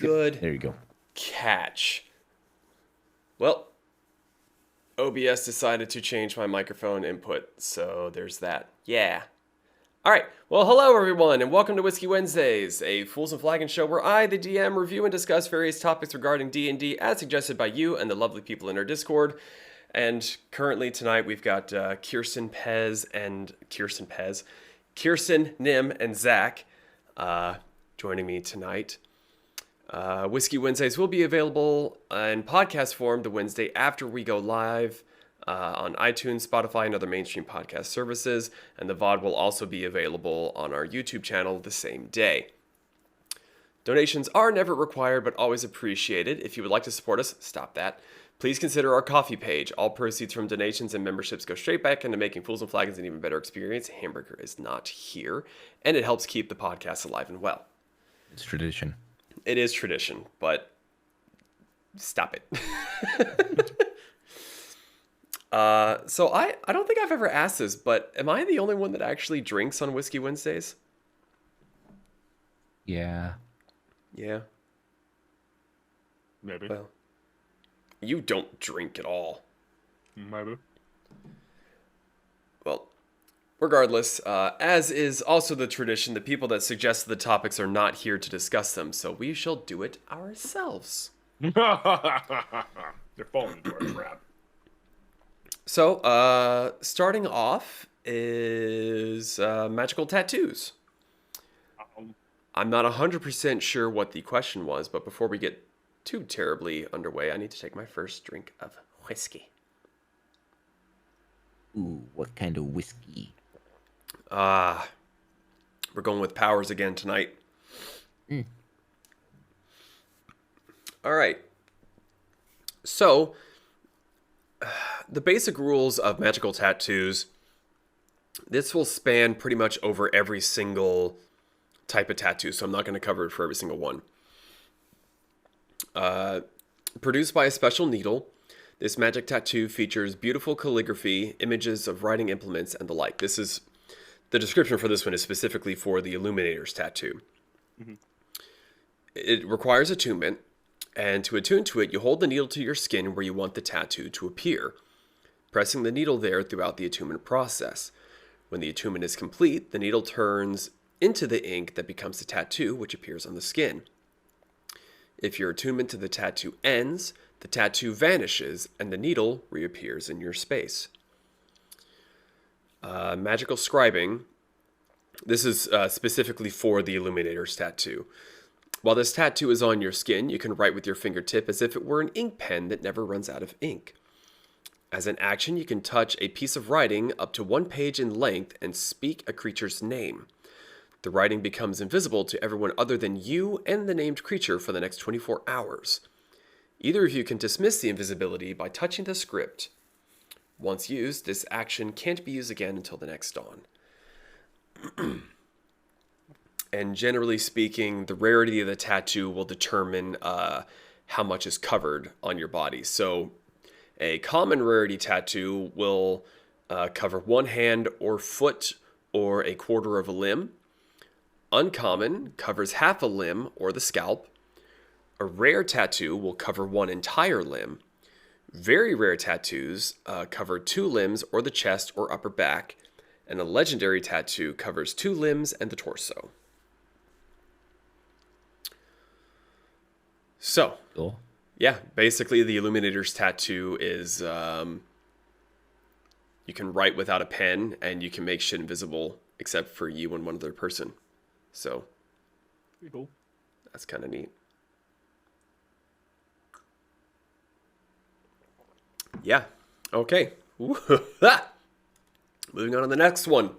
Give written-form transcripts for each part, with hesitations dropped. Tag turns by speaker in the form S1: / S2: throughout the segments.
S1: Good
S2: There you go.
S1: catch. Well, OBS decided to change my microphone input, so there's that. Yeah. All right. Well, hello everyone, and welcome to Whiskey Wednesdays, a Fools and Flagons show where I, the DM, review and discuss various topics regarding D&D as suggested by you and the lovely people in our Discord. And currently tonight we've got Kirsten, Nim, and Zach joining me tonight. Whiskey Wednesdays will be available in podcast form the Wednesday after we go live on iTunes, Spotify, and other mainstream podcast services. And the VOD will also be available on our YouTube channel the same day. Donations are never required, but always appreciated. If you would like to support us, stop that. Please consider our coffee page. All proceeds from donations and memberships go straight back into making Fools and Flagons an even better experience. Hamburger is not here, and it helps keep the podcast alive and well.
S2: It's tradition.
S1: It is tradition, but stop it. So I don't think I've ever asked this, but am I the only one that actually drinks on Whiskey Wednesdays?
S2: Yeah.
S1: Yeah.
S3: Maybe.
S1: Well, you don't drink at all.
S3: Maybe.
S1: Well, regardless, as is also the tradition, the people that suggested the topics are not here to discuss them, so we shall do it ourselves.
S3: They're falling into our trap.
S1: So, starting off is magical tattoos. I'm not 100% sure what the question was, but before we get too terribly underway, I need to take my first drink of whiskey.
S2: Ooh, what kind of whiskey?
S1: We're going with powers again tonight. All right. So, the basic rules of magical tattoos, this will span pretty much over every single type of tattoo, so I'm not going to cover it for every single one. Produced by a special needle, this magic tattoo features beautiful calligraphy, images of writing implements, and the like. This is the description for this one is specifically for the Illuminator's tattoo. Mm-hmm. It requires attunement, and to attune to it, you hold the needle to your skin where you want the tattoo to appear, pressing the needle there throughout the attunement process. When the attunement is complete, the needle turns into the ink that becomes the tattoo, which appears on the skin. If your attunement to the tattoo ends, the tattoo vanishes and the needle reappears in your space. Magical scribing. This is specifically for the Illuminator's tattoo. While this tattoo is on your skin, you can write with your fingertip as if it were an ink pen that never runs out of ink. As an action, you can touch a piece of writing up to 1 page in length and speak a creature's name. The writing becomes invisible to everyone other than you and the named creature for the next 24 hours. Either of you can dismiss the invisibility by touching the script. Once used, this action can't be used again until the next dawn. And generally speaking, the rarity of the tattoo will determine how much is covered on your body. So a common rarity tattoo will cover one hand or foot or a quarter of a limb. Uncommon covers half a limb or the scalp. A rare tattoo will cover one entire limb. Very rare tattoos cover 2 limbs or the chest or upper back. And a legendary tattoo covers 2 limbs and the torso. So,
S2: Cool.
S1: yeah, basically the Illuminator's tattoo is you can write without a pen and you can make shit invisible except for you and one other person. So,
S3: Pretty cool.
S1: that's kind of neat. Yeah. Okay. Moving on to the next one.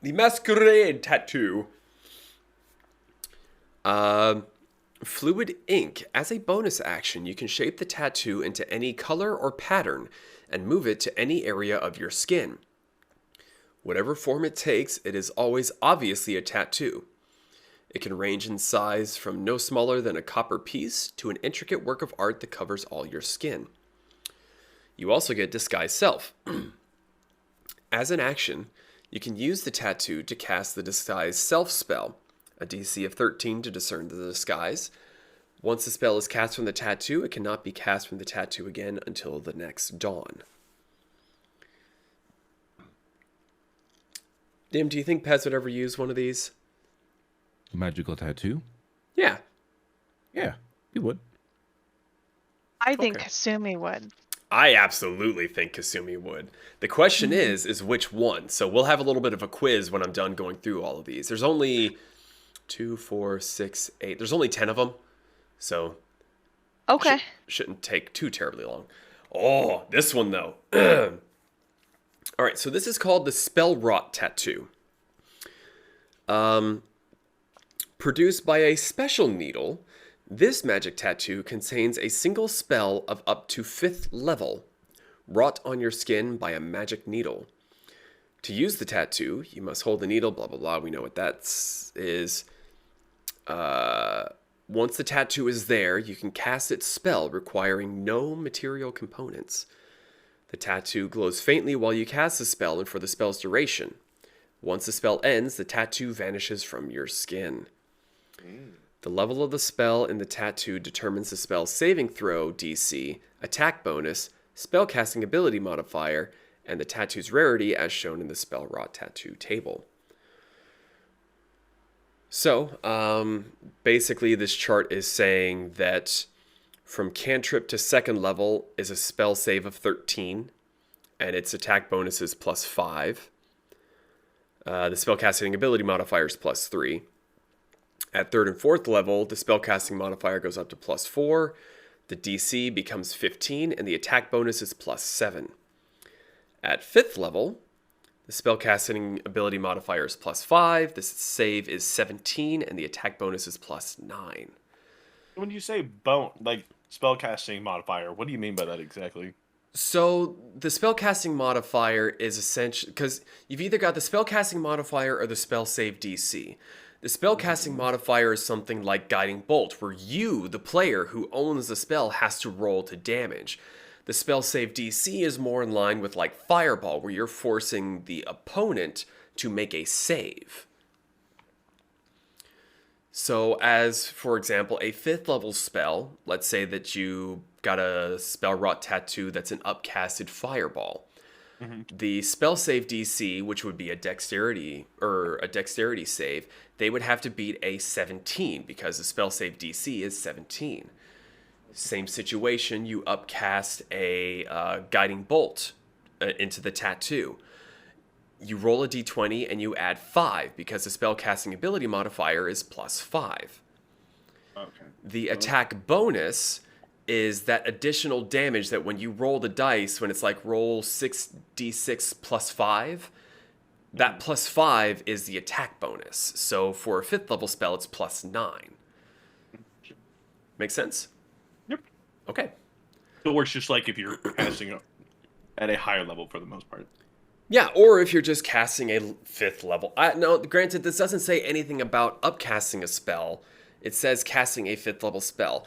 S1: The Masquerade Tattoo. Fluid ink. As a bonus action, you can shape the tattoo into any color or pattern and move it to any area of your skin. Whatever form it takes, it is always obviously a tattoo. It can range in size from no smaller than a copper piece to an intricate work of art that covers all your skin. You also get Disguise Self. As an action, you can use the tattoo to cast the Disguise Self spell, a DC of 13 to discern the disguise, Once the spell is cast from the tattoo, it cannot be cast from the tattoo again until the next dawn. Dim, do you think Pez would ever use one of these?
S2: Magical tattoo?
S1: Yeah.
S2: Yeah, he would.
S4: I think
S1: Okay.
S4: Kasumi would.
S1: I absolutely think Kasumi would. The question is which one? So we'll have a little bit of a quiz when I'm done going through all of these. There's only 2, 4, 6, 8. There's only 10 of them. So
S4: Okay.
S1: shouldn't take too terribly long. Oh, this one though. All right, so this is called the Spell Rot Tattoo. Produced by a special needle, this magic tattoo contains a single spell of up to 5th level, wrought on your skin by a magic needle. To use the tattoo, you must hold the needle, blah, blah, blah. We know what that is. Once the tattoo is there, you can cast its spell, requiring no material components. The tattoo glows faintly while you cast the spell and for the spell's duration. Once the spell ends, the tattoo vanishes from your skin. The level of the spell in the tattoo determines the spell's saving throw DC, attack bonus, spellcasting ability modifier, and the tattoo's rarity as shown in the Spell Rot Tattoo table. So, basically this chart is saying that from cantrip to 2nd level is a spell save of 13, and its attack bonus is +5. The spellcasting ability modifier is +3. At 3rd and 4th level, the spellcasting modifier goes up to +4, the DC becomes 15, and the attack bonus is +7. At 5th level, the spellcasting ability modifier is +5, the save is 17, and the attack bonus is +9.
S3: When you say spellcasting modifier, what do you mean by that exactly?
S1: So the spellcasting modifier is essentially because you've either got the spellcasting modifier or the spell save DC. The spellcasting modifier is something like Guiding Bolt, where you, the player who owns the spell, has to roll to damage. The spell save DC is more in line with like Fireball, where you're forcing the opponent to make a save. So as, for example, a 5th level spell, let's say that you got a Spell Rot Tattoo that's an upcasted Fireball. The spell save DC, which would be a dexterity save, they would have to beat a 17 because the spell save DC is 17. Same situation, you upcast a Guiding Bolt into the tattoo. You roll a d20 and you add 5 because the spellcasting ability modifier is +5.
S3: Okay.
S1: The attack bonus is that additional damage that when you roll the dice, when it's like roll 6d6 +5, that +5 is the attack bonus. So for a 5th level spell, it's +9. Make sense?
S3: Yep.
S1: Okay.
S3: So it works just like if you're casting at a higher level for the most part.
S1: Yeah, or if you're just casting a 5th level. No, granted, this doesn't say anything about upcasting a spell. It says casting a 5th level spell.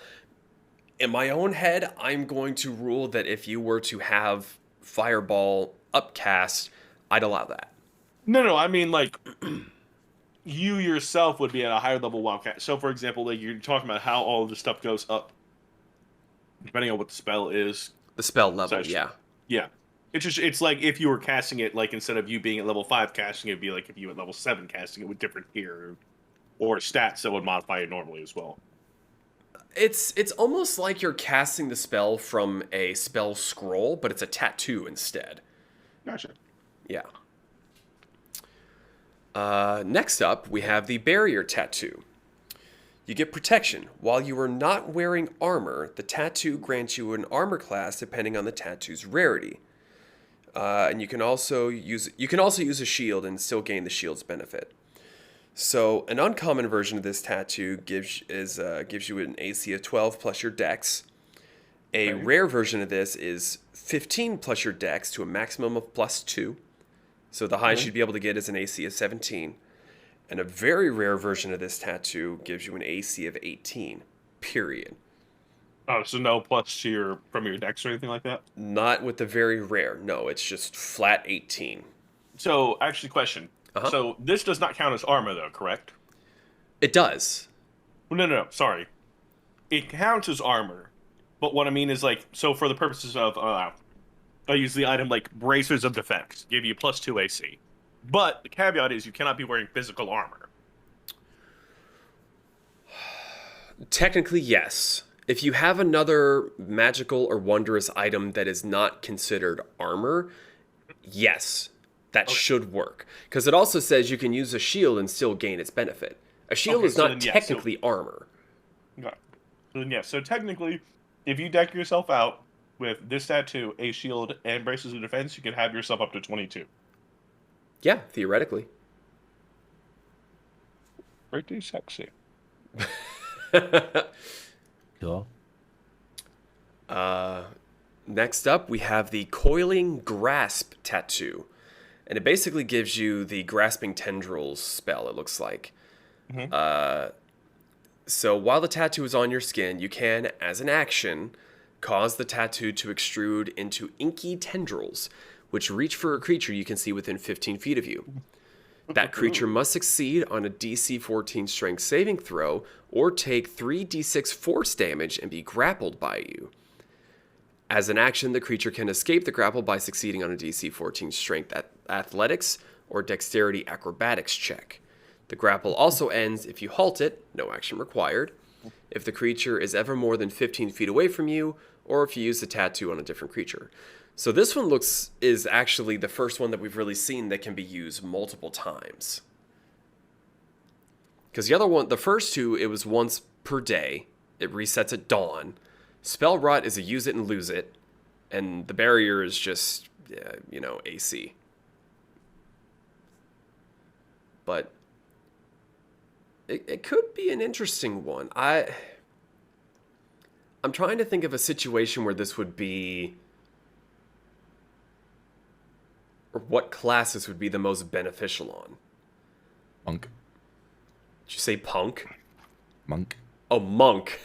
S1: In my own head, I'm going to rule that if you were to have Fireball upcast, I'd allow that.
S3: No, I mean like you yourself would be at a higher level wildcat. So for example, like you're talking about how all of the stuff goes up depending on what the spell is.
S1: The spell level,
S3: So
S1: yeah.
S3: Yeah. It's like if you were casting it, like instead of you being at level 5 casting it, it'd be like if you at level 7 casting it with different gear or stats that would modify it normally as well.
S1: It's almost like you're casting the spell from a spell scroll, but it's a tattoo instead.
S3: Gotcha.
S1: Yeah. Next up, we have the Barrier Tattoo. You get protection. While you are not wearing armor, the tattoo grants you an armor class depending on the tattoo's rarity. And you can also use a shield and still gain the shield's benefit. So an uncommon version of this tattoo gives you an AC of 12 plus your dex. A rare version of this is 15 plus your dex to a maximum of +2. So the highest you'd be able to get is an AC of 17. And a very rare version of this tattoo gives you an AC of 18. Period.
S3: Oh, so no plus to from your dex or anything like that?
S1: Not with the very rare. No, it's just flat 18.
S3: So, actually, question.
S1: Uh-huh.
S3: So, this does not count as armor, though, correct?
S1: It does.
S3: Well, no, sorry. it counts as armor, but what I mean is like, so for the purposes of, I use the item like Bracers of Defense, give you +2 AC. But the caveat is you cannot be wearing physical armor.
S1: Technically, yes. If you have another magical or wondrous item that is not considered armor, yes, that should work. Because it also says you can use a shield and still gain its benefit. A shield
S3: Okay,
S1: is
S3: so
S1: not
S3: then, yeah,
S1: technically armor.
S3: Okay. So then, yeah, so technically, if you deck yourself out with this tattoo, a shield, and Bracers of Defense, you can have yourself up to 22.
S1: Yeah, theoretically.
S3: Pretty sexy.
S2: Cool.
S1: Next up, we have the Coiling Grasp tattoo. And it basically gives you the Grasping Tendrils spell, it looks like. So while the tattoo is on your skin, you can, as an action, cause the tattoo to extrude into inky tendrils, which reach for a creature you can see within 15 feet of you. That creature must succeed on a DC 14 strength saving throw or take 3d6 force damage and be grappled by you. As an action, the creature can escape the grapple by succeeding on a DC 14 strength athletics or dexterity acrobatics check. The grapple also ends if you halt it, no action required, if the creature is ever more than 15 feet away from you, or if you use the tattoo on a different creature. So this one is actually the first one that we've really seen that can be used multiple times. Because the other one, the first two, it was once per day. It resets at dawn. Spell Rot is a use it and lose it. And the barrier is just, AC. But it could be an interesting one. I'm trying to think of a situation where this would be, or what classes would be the most beneficial on.
S2: Monk.
S1: Did you say punk?
S2: Monk.
S1: Oh, monk.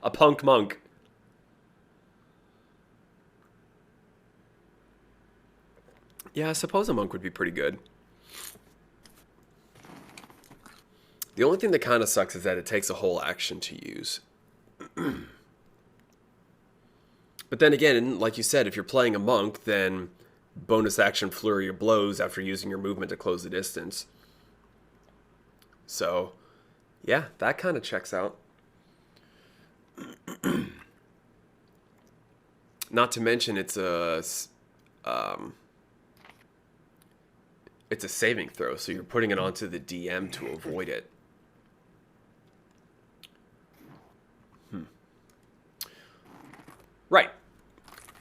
S1: A punk monk. Yeah, I suppose a monk would be pretty good. The only thing that kind of sucks is that it takes a whole action to use. But then again, like you said, if you're playing a monk, then bonus action flurry your blows after using your movement to close the distance. So, yeah, that kind of checks out. Not to mention it's a saving throw, so you're putting it onto the DM to avoid it. Right.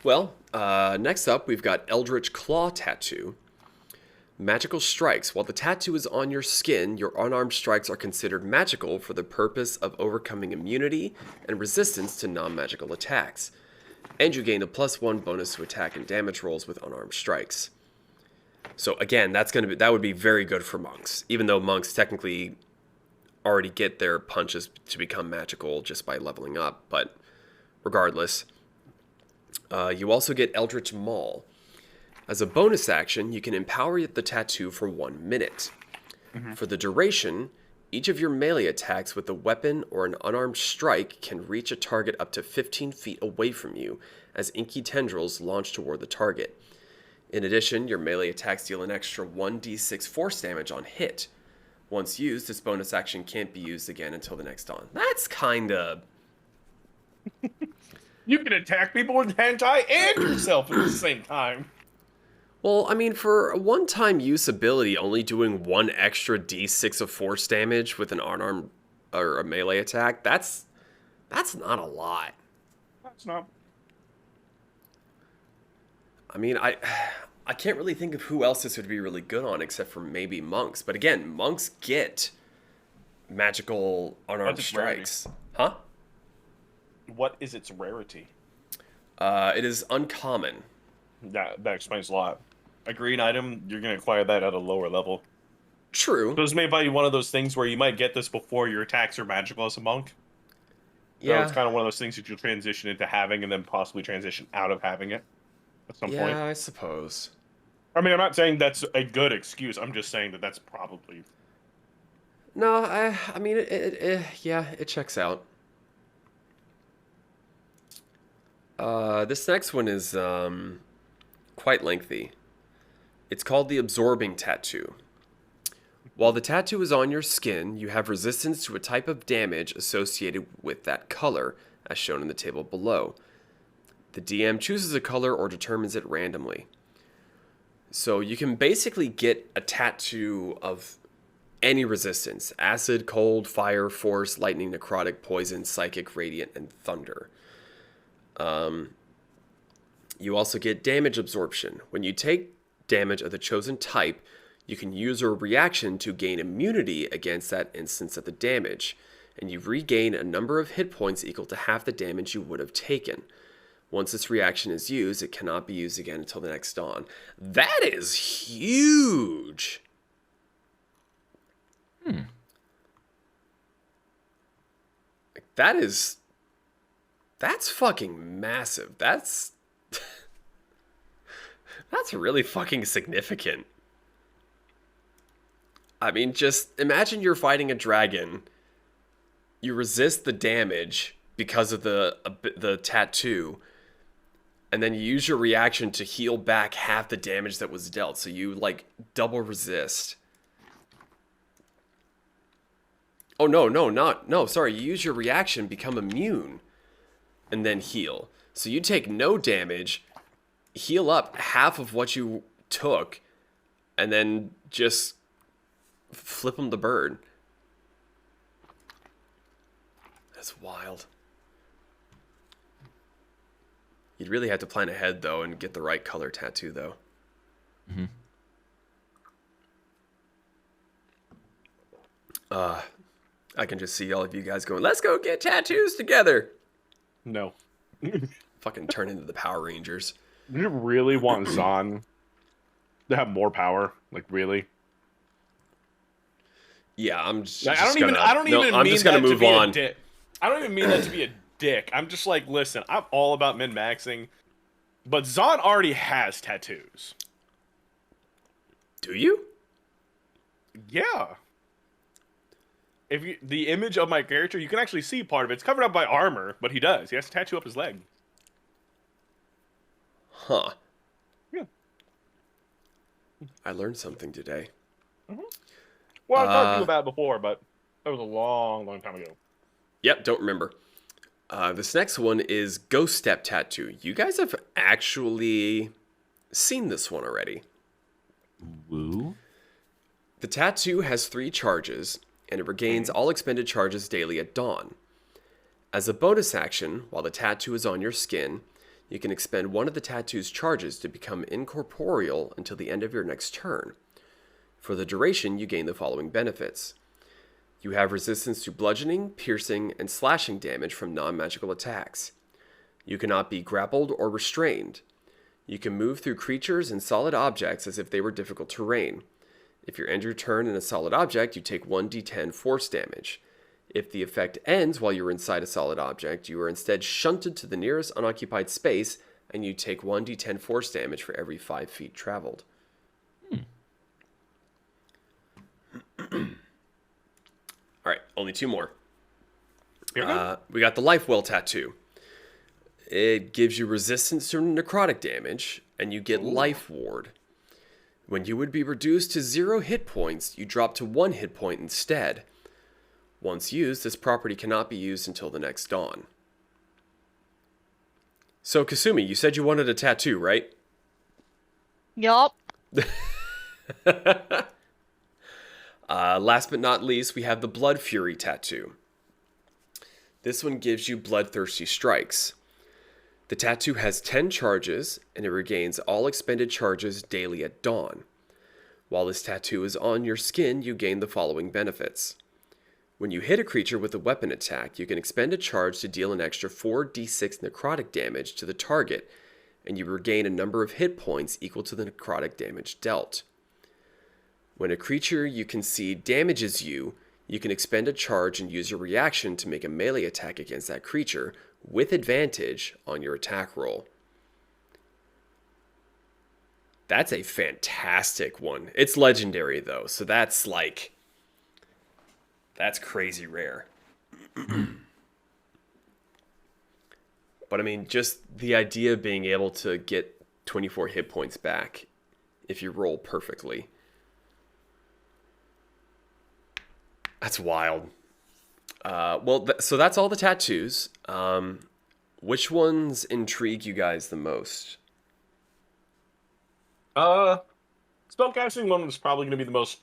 S1: Well, next up, we've got Eldritch Claw Tattoo. Magical strikes. While the tattoo is on your skin, your unarmed strikes are considered magical for the purpose of overcoming immunity and resistance to non-magical attacks. And you gain a +1 bonus to attack and damage rolls with unarmed strikes. So again, that would be very good for monks, even though monks technically already get their punches to become magical just by leveling up. But regardless, you also get Eldritch Maul. As a bonus action, you can empower the tattoo for 1 minute. For the duration, each of your melee attacks with a weapon or an unarmed strike can reach a target up to 15 feet away from you as inky tendrils launch toward the target. In addition, your melee attacks deal an extra 1d6 force damage on hit. Once used, this bonus action can't be used again until the next dawn. That's kinda...
S3: You can attack people with hentai and yourself at the same time.
S1: Well, I mean, for a one-time use ability, only doing 1 extra d6 of force damage with an unarmed or a melee attack, that's not a lot.
S3: That's not.
S1: I mean, I can't really think of who else this would be really good on except for maybe monks. But again, monks get magical unarmed strikes. Huh?
S3: What is its rarity?
S1: It is uncommon.
S3: That explains a lot. A green item, you're going to acquire that at a lower level.
S1: True.
S3: So this may be one of those things where you might get this before your attacks are magical as a monk. So
S1: Yeah.
S3: it's kind of one of those things that you'll transition into having and then possibly transition out of having it at some point.
S1: Yeah, I suppose.
S3: I mean, I'm not saying that's a good excuse. I'm just saying that that's probably...
S1: No, I mean, it checks out. This next one is quite lengthy. It's called the absorbing tattoo. While the tattoo is on your skin, you have resistance to a type of damage associated with that color, as shown in the table below. The DM chooses a color or determines it randomly. So you can basically get a tattoo of any resistance: acid, cold, fire, force, lightning, necrotic, poison, psychic, radiant, and thunder. You also get damage absorption. When you take damage of the chosen type, you can use a reaction to gain immunity against that instance of the damage, and you regain a number of hit points equal to half the damage you would have taken. Once this reaction is used, it cannot be used again until the next dawn. That is huge! That's fucking massive. That's really fucking significant. I mean, just imagine you're fighting a dragon. You resist the damage because of the tattoo, and then you use your reaction to heal back half the damage that was dealt. So you like double resist. Oh no, sorry. You use your reaction, become immune, and then heal. So you take no damage, heal up half of what you took, and then just flip them the bird. That's wild. You'd really have to plan ahead, though, and get the right color tattoo, though.
S2: Mm-hmm.
S1: I can just see all of you guys going, let's go get tattoos together.
S3: No.
S1: Fucking turn into the Power Rangers.
S3: Do you really want Zahn to have more power? Like, really?
S1: Yeah, I'm just
S3: Like,
S1: gonna move on.
S3: I don't even mean that to be a dick. I'm just like, listen, I'm all about min-maxing, but Zahn already has tattoos.
S1: Do you?
S3: Yeah. If you, the image of my character, you can actually see part of it. It's covered up by armor, but he does. He has a tattoo up his leg.
S1: Huh.
S3: Yeah.
S1: I learned something today.
S3: Mm-hmm. Well, I've talked to you about it before, but that was a long, long time ago.
S1: Yep, don't remember. This next one is Ghost Step Tattoo. You guys have actually seen this one already.
S2: Woo.
S1: The tattoo has 3 charges, and it regains all expended charges daily at dawn. As a bonus action, while the tattoo is on your skin, you can expend one of the tattoo's charges to become incorporeal until the end of your next turn. For the duration, you gain the following benefits. You have resistance to bludgeoning, piercing, and slashing damage from non-magical attacks. You cannot be grappled or restrained. You can move through creatures and solid objects as if they were difficult terrain. If you end your turn in a solid object, you take 1d10 force damage. If the effect ends while you're inside a solid object, you are instead shunted to the nearest unoccupied space, and you take 1d10 force damage for every 5 feet traveled. All right, only 2 more. We got the Life Well Tattoo. It gives you resistance to necrotic damage, and you get Life Ward. When you would be reduced to 0 hit points, you drop to 1 hit point instead. Once used, this property cannot be used until the next dawn. So, Kasumi, you said you wanted a tattoo, right?
S4: Yup.
S1: Last but not least, we have the Blood Fury Tattoo. This one gives you bloodthirsty strikes. The tattoo has 10 charges, and it regains all expended charges daily at dawn. While this tattoo is on your skin, you gain the following benefits. When you hit a creature with a weapon attack, you can expend a charge to deal an extra 4d6 necrotic damage to the target, and you regain a number of hit points equal to the necrotic damage dealt. When a creature you can see damages you, you can expend a charge and use your reaction to make a melee attack against that creature, with advantage on your attack roll. That's a fantastic one. It's legendary, though, so that's crazy rare. But I mean, just the idea of being able to get 24 hit points back if you roll perfectly. That's wild. So that's all the tattoos. Which ones intrigue you guys the most?
S3: Spellcasting one is probably going to be the most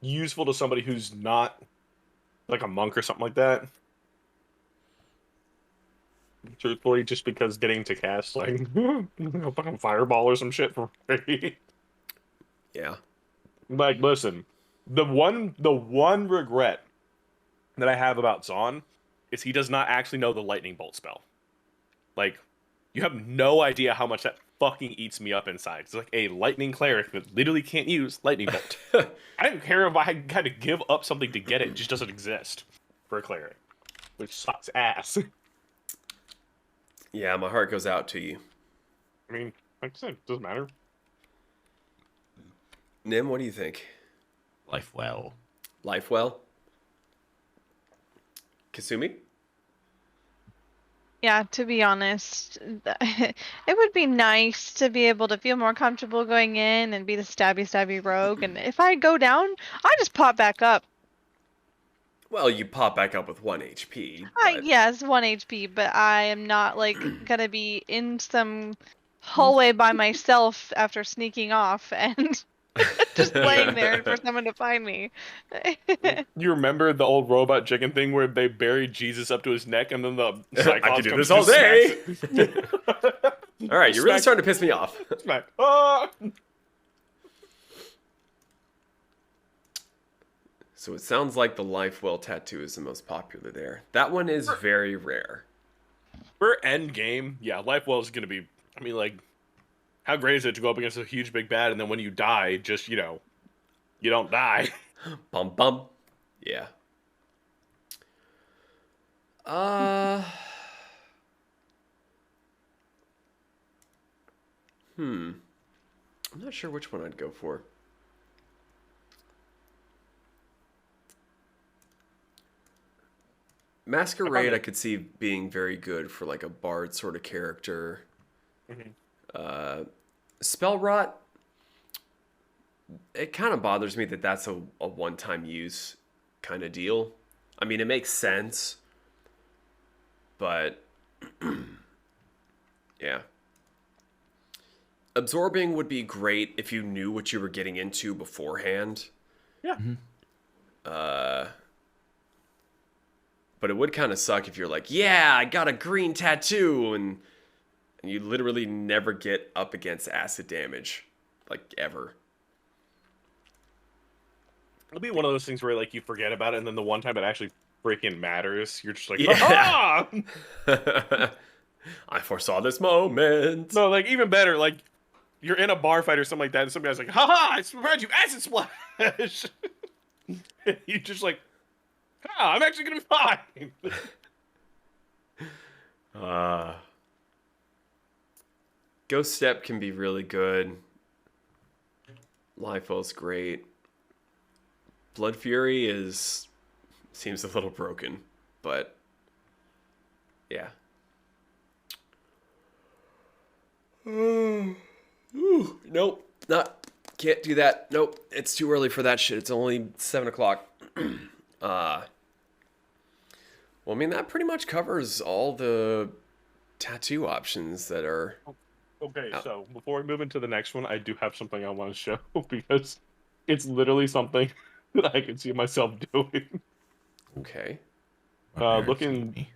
S3: useful to somebody who's not like a monk or something like that. Truthfully, just because getting to cast like a fucking fireball or some shit for free.
S1: Yeah.
S3: Like, listen, the one regret that I have about Zahn is he does not actually know the lightning bolt spell. Like, you have no idea how much that fucking eats me up inside. It's like a lightning cleric that literally can't use lightning bolt. I don't care if I had to give up something to get it. It just doesn't exist for a cleric, which sucks ass.
S1: Yeah, my heart goes out to you.
S3: I mean, like I said, it doesn't matter.
S1: Nim, what do you think?
S2: Life well.
S1: Life well? Kasumi?
S4: Yeah, to be honest, it would be nice to be able to feel more comfortable going in and be the stabby rogue. And if I go down, I just pop back up.
S1: Well, you pop back up with 1 HP. But...
S4: Yes, 1 HP, but I am not like gonna be in some hallway by myself after sneaking off and just laying there for someone to find me.
S3: You remember the old robot chicken thing where they buried Jesus up to his neck and then the Cyclops
S1: I could do
S3: comes
S1: this all
S3: and
S1: day.
S3: smacks-
S1: All right, you're really
S3: Smack-
S1: starting to piss me off.
S3: Smack. Ah!
S1: So it sounds like the Life Well tattoo is the most popular there. That one is very rare.
S3: For end game, yeah, Lifewell is gonna be. I mean, like, how great is it to go up against a huge big bad and then when you die, just you don't die.
S1: Bum bum. Yeah. I'm not sure which one I'd go for. Masquerade I could see being very good for like a bard sort of character. Spell Rot, it kind of bothers me that that's a one-time use kind of deal. I mean, it makes sense, but yeah. Absorbing would be great if you knew what you were getting into beforehand.
S3: Yeah.
S1: But it would kind of suck if you're like, yeah, I got a green tattoo, and you literally never get up against acid damage, like, ever.
S3: It'll be one of those things where like you forget about it, and then the one time it actually freaking matters, you're just like,
S1: Yeah.
S3: ah!
S1: I foresaw this moment.
S3: No, like even better, like you're in a bar fight or something like that, and somebody's like, haha, I spread you acid splash. You just like, ah, I'm actually gonna be fine.
S1: Ghost Step can be really good. Life's great. Blood Fury seems a little broken, but yeah. Nope, can't do that. Nope, it's too early for that shit. It's only 7 o'clock. Well, I mean, that pretty much covers all the tattoo options that are...
S3: Okay, so before we move into the next one, I do have something I want to show because it's literally something that I can see myself doing.
S1: Okay.
S3: Looking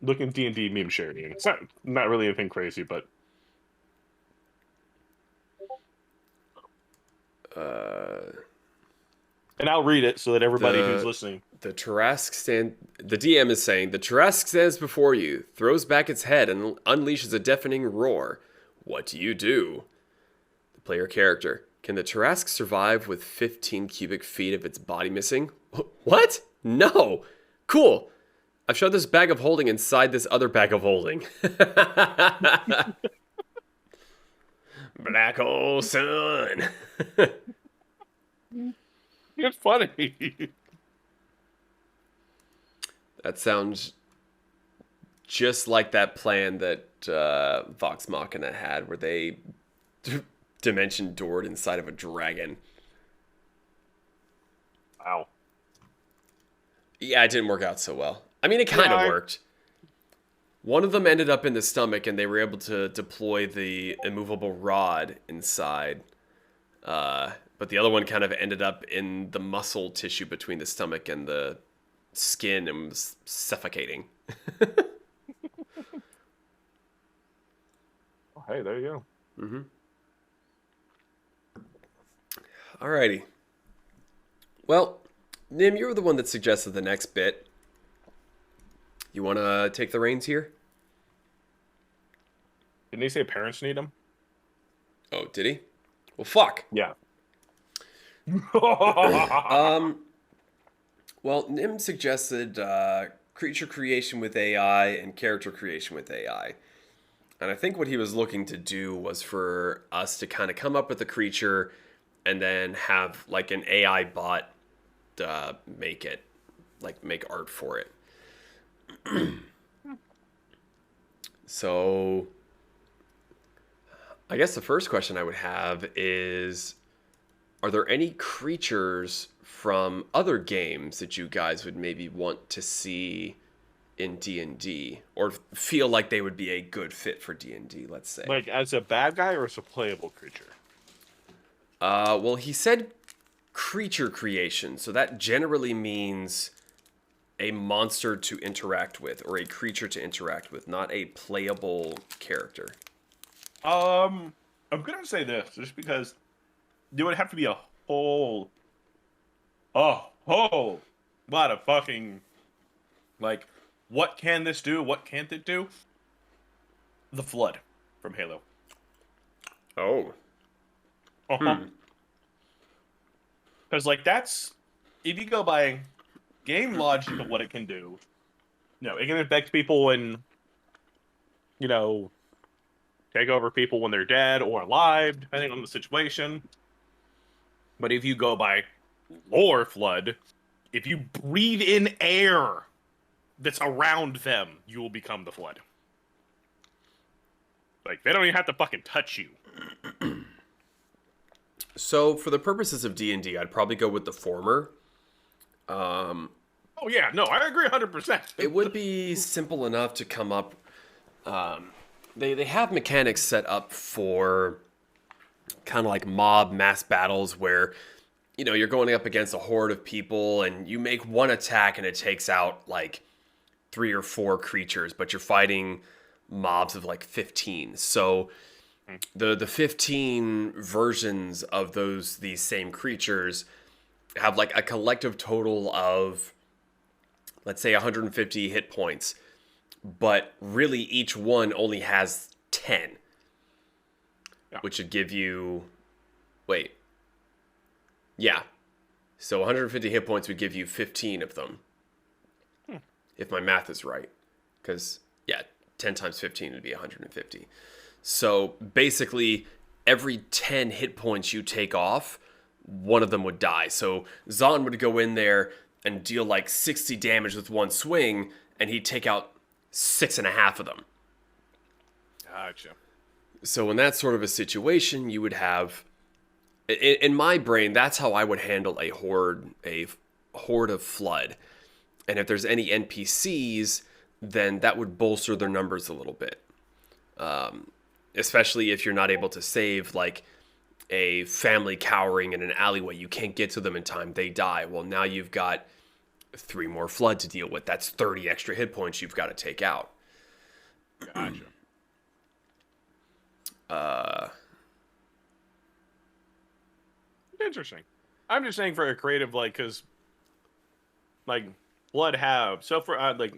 S3: D&D meme sharing. It's not really anything crazy, but and I'll read it so that everybody who's listening.
S1: The DM is saying, the Tarrasque stands before you, throws back its head and unleashes a deafening roar. What do you do? The player character. Can the Tarrasque survive with 15 cubic feet of its body missing? What? No. Cool. I've shoved this bag of holding inside this other bag of holding. Black hole sun.
S3: It's funny.
S1: That sounds just like that plan that Vox Machina had, where they dimension doored inside of a dragon.
S3: Wow.
S1: Yeah, it didn't work out so well. I mean, it kind of worked. One of them ended up in the stomach, and they were able to deploy the immovable rod inside. But the other one kind of ended up in the muscle tissue between the stomach and the skin and was suffocating.
S3: Oh, hey, there you go.
S1: Mm-hmm. Alrighty. Well, Nim, you're the one that suggested the next bit. You want to take the reins here?
S3: Didn't he say parents need them?
S1: Oh, did he? Well, fuck.
S3: Yeah.
S1: Well, Nim suggested creature creation with AI and character creation with AI. And I think what he was looking to do was for us to kind of come up with a creature and then have like an AI bot make it, like make art for it. So I guess the first question I would have is, are there any creatures from other games that you guys would maybe want to see in D&D, or feel like they would be a good fit for D&D, let's say?
S3: Like as a bad guy or as a playable creature?
S1: Well, he said creature creation, so that generally means a monster to interact with, or a creature to interact with, not a playable character.
S3: I'm gonna say this just because there would have to be a whole lot of fucking, like, what can this do? What can't it do? The Flood from Halo.
S1: Oh.
S3: Because, like, that's, if you go by game logic of what it can do, it can infect people and, take over people when they're dead or alive, depending on the situation. But if you go by lore Flood, if you breathe in air that's around them, you will become the Flood. Like, they don't even have to fucking touch you.
S1: So, for the purposes of D&D, I'd probably go with the former.
S3: Oh, yeah, no, I agree 100%.
S1: It would be simple enough to come up. They have mechanics set up for kind of like mob mass battles where, you're going up against a horde of people and you make one attack and it takes out like 3 or 4 creatures, but you're fighting mobs of like 15. So the 15 versions of these same creatures have like a collective total of, let's say, 150 hit points, but really each one only has 10, which would give you, so 150 hit points would give you 15 of them, if my math is right, because 10 times 15 would be 150. So basically every 10 hit points you take off, one of them would die. So Zahn would go in there and deal like 60 damage with one swing, and he'd take out 6.5 of them.
S3: Gotcha.
S1: So in that sort of a situation, you would have, in my brain, that's how I would handle a horde of Flood. And if there's any NPCs, then that would bolster their numbers a little bit. Especially if you're not able to save, like, a family cowering in an alleyway. You can't get to them in time. They die. Well, now you've got 3 more Flood to deal with. That's 30 extra hit points you've got to take out.
S3: Gotcha. Interesting. I'm just saying for a creative, like, because, like, Blood have, so for, like,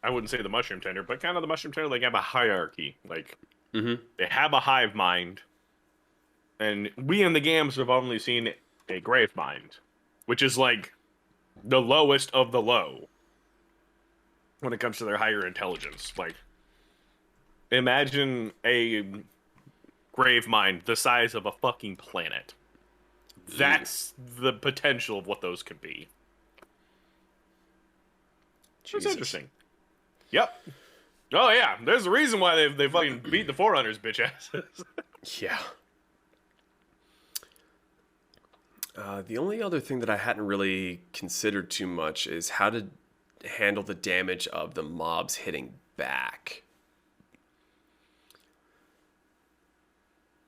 S3: I wouldn't say the Mushroom Tender, but kind of the Mushroom Tender, like, have a hierarchy. Like, they have a hive mind, and we in the games have only seen a grave mind, which is, like, the lowest of the low when it comes to their higher intelligence. Like, imagine a grave mind the size of a fucking planet. That's the potential of what those could be.
S1: Jesus.
S3: It's interesting. Yep. Oh yeah, there's a reason why they fucking beat the Forerunners, bitch asses.
S1: Yeah. The only other thing that I hadn't really considered too much is how to handle the damage of the mobs hitting back.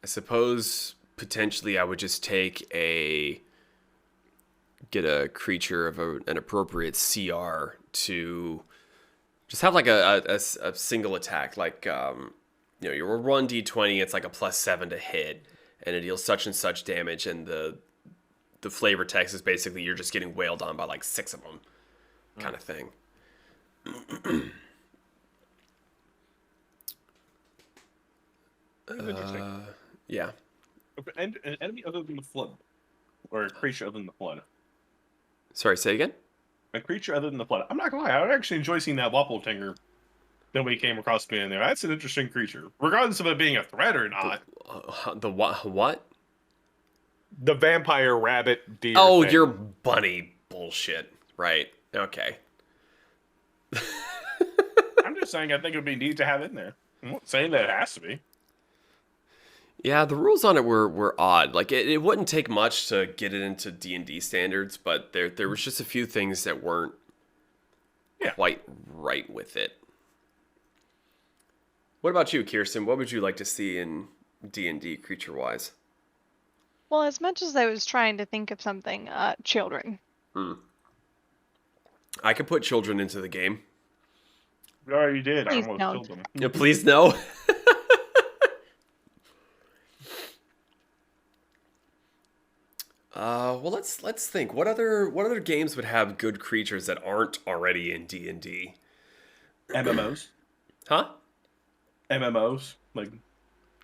S1: I suppose potentially I would just get a creature of an appropriate CR to just have like a single attack, like you're 1d20, it's like a +7 to hit, and it deals such and such damage, and the flavor text is basically you're just getting wailed on by like 6 of them, kind of thing.
S3: Interesting.
S1: Yeah.
S3: And an enemy other than the flood, or a creature other than the flood.
S1: Sorry, say again?
S3: A creature other than the flood. I'm not gonna lie, I actually enjoy seeing that Wapple Tinger that we came across being there. That's an interesting creature, regardless of it being a threat or not.
S1: The what?
S3: The vampire rabbit deer.
S1: Oh,
S3: thing.
S1: you're bunny bullshit. Right. Okay.
S3: I'm just saying, I think it would be neat to have in there. I'm not saying that it has to be.
S1: Yeah, the rules on it were odd. Like it wouldn't take much to get it into D&D standards, but there was just a few things that weren't quite right with it. What about you, Kirsten? What would you like to see in D&D creature-wise?
S4: Well, as much as I was trying to think of something, children.
S1: I could put children into the game.
S3: You already did.
S4: Please
S3: I almost
S4: don't.
S3: killed them.
S1: Yeah, please no. Well, let's think. What other games would have good creatures that aren't already in D&D?
S3: MMOs.
S1: Huh?
S3: MMOs. Like,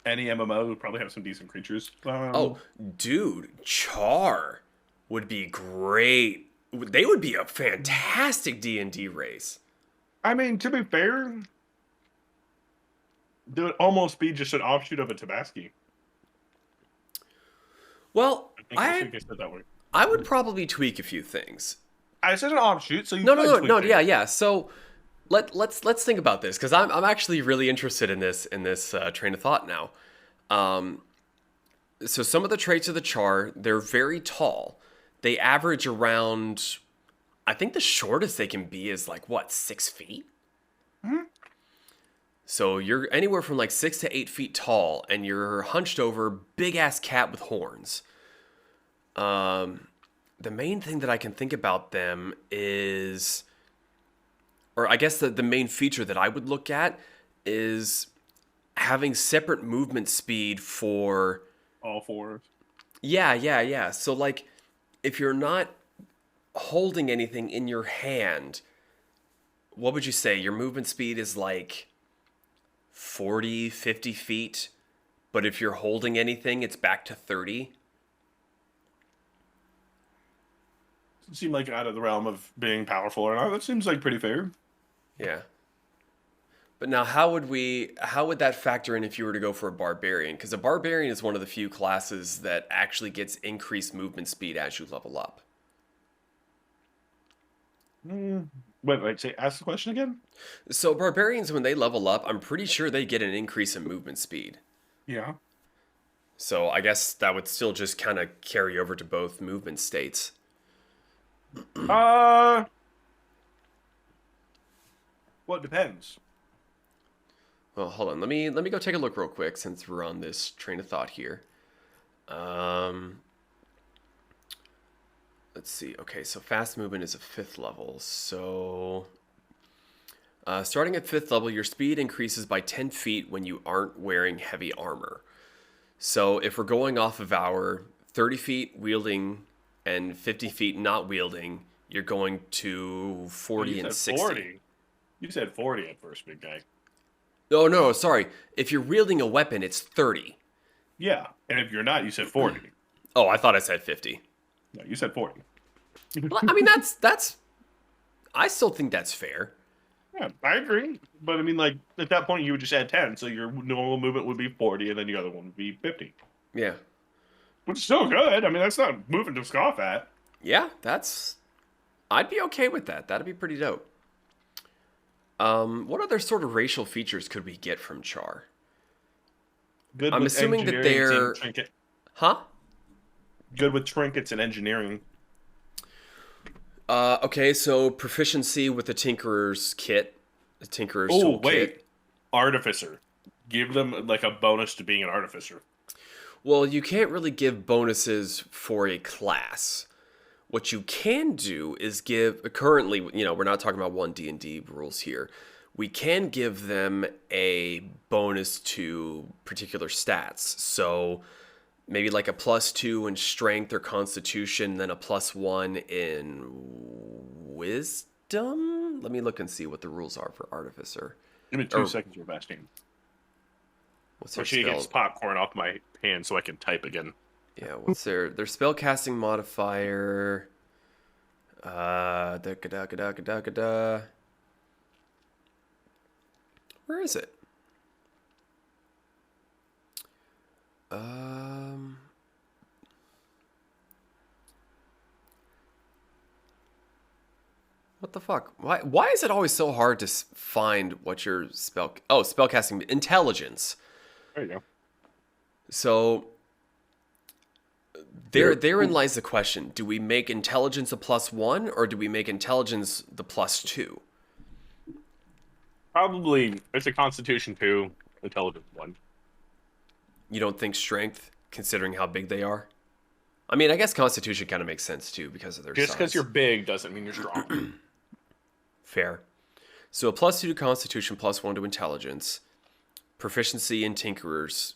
S3: any MMO would probably have some decent creatures.
S1: Oh, dude, Char would be great. They would be a fantastic D&D race.
S3: I mean, to be fair, they would almost be just an offshoot of a Tabaski.
S1: Well,
S3: I think they said that way.
S1: I would probably tweak a few things.
S3: I said an offshoot, so you
S1: No,
S3: could tweak it.
S1: yeah. So let's think about this, because I'm actually really interested in this train of thought now. So some of the traits of the Char, they're very tall. They average around, I think the shortest they can be is like, what, 6 feet?
S3: Mm-hmm.
S1: So you're anywhere from like 6 to 8 feet tall, and you're hunched over, big ass cat with horns. The main thing that I can think about them is, or I guess the main feature that I would look at is having separate movement speed for
S3: All fours.
S1: Yeah. So like, if you're not holding anything in your hand, what would you say? Your movement speed is like 40, 50 feet. But if you're holding anything, it's back to 30.
S3: It seemed like out of the realm of being powerful or not. That seems like pretty fair.
S1: Yeah. But now how would that factor in if you were to go for a barbarian? Because a barbarian is one of the few classes that actually gets increased movement speed as you level up.
S3: Wait, ask the question again?
S1: So barbarians, when they level up, I'm pretty sure they get an increase in movement speed.
S3: Yeah.
S1: So I guess that would still just kind of carry over to both movement states.
S3: Well, it depends.
S1: Well, hold on. Let me go take a look real quick since we're on this train of thought here. Let's see. Okay, so fast movement is a 5th level. So starting at 5th level, your speed increases by 10 feet when you aren't wearing heavy armor. So if we're going off of our 30 feet wielding and 50 feet not wielding, you're going to 40 and 60.
S3: 40. You said 40 at first, big guy.
S1: Oh, no, sorry. If you're wielding a weapon, it's 30.
S3: Yeah, and if you're not, you said 40.
S1: Oh, I thought I said 50.
S3: No, you said 40.
S1: Well, I mean, that's. I still think that's fair.
S3: Yeah, I agree. But I mean, like, at that point, you would just add 10, so your normal movement would be 40, and then the other one would be 50.
S1: Yeah.
S3: Which is still good. I mean, that's not moving to scoff at.
S1: Yeah, I'd be okay with that. That'd be pretty dope. What other sort of racial features could we get from Char?
S3: Good
S1: I'm
S3: with
S1: assuming that
S3: engineering
S1: they're...
S3: trinket.
S1: Huh?
S3: Good with trinkets and engineering.
S1: Okay, so proficiency with the Tinkerer's kit. The Tinkerer's
S3: Oh,
S1: toolkit.
S3: wait. Artificer. Give them like a bonus to being an artificer.
S1: Well, you can't really give bonuses for a class. What you can do is give, currently, we're not talking about 1D&D rules here. We can give them a bonus to particular stats. So maybe like a +2 in strength or constitution, then a +1 in wisdom? Let me look and see what the rules are for artificer.
S3: Give me 2 seconds, Sebastian.
S1: What's their
S3: She
S1: spell?
S3: gets popcorn off my hand so I can type again.
S1: Yeah, what's their spellcasting modifier? Da-ga-da-ga-da-ga-da-ga-da. Where is it? What the fuck? Why is it always so hard to find what your spellcasting intelligence?
S3: There you go.
S1: So therein lies the question. Do we make intelligence a +1 or do we make intelligence the +2?
S3: Probably it's a Constitution 2, Intelligence 1.
S1: You don't think strength, considering how big they are? I mean, I guess Constitution kind of makes sense too because of their
S3: Just because
S1: size.
S3: you're big doesn't mean you're strong.
S1: Fair. So a +2 to Constitution, +1 to Intelligence, proficiency in Tinkerer's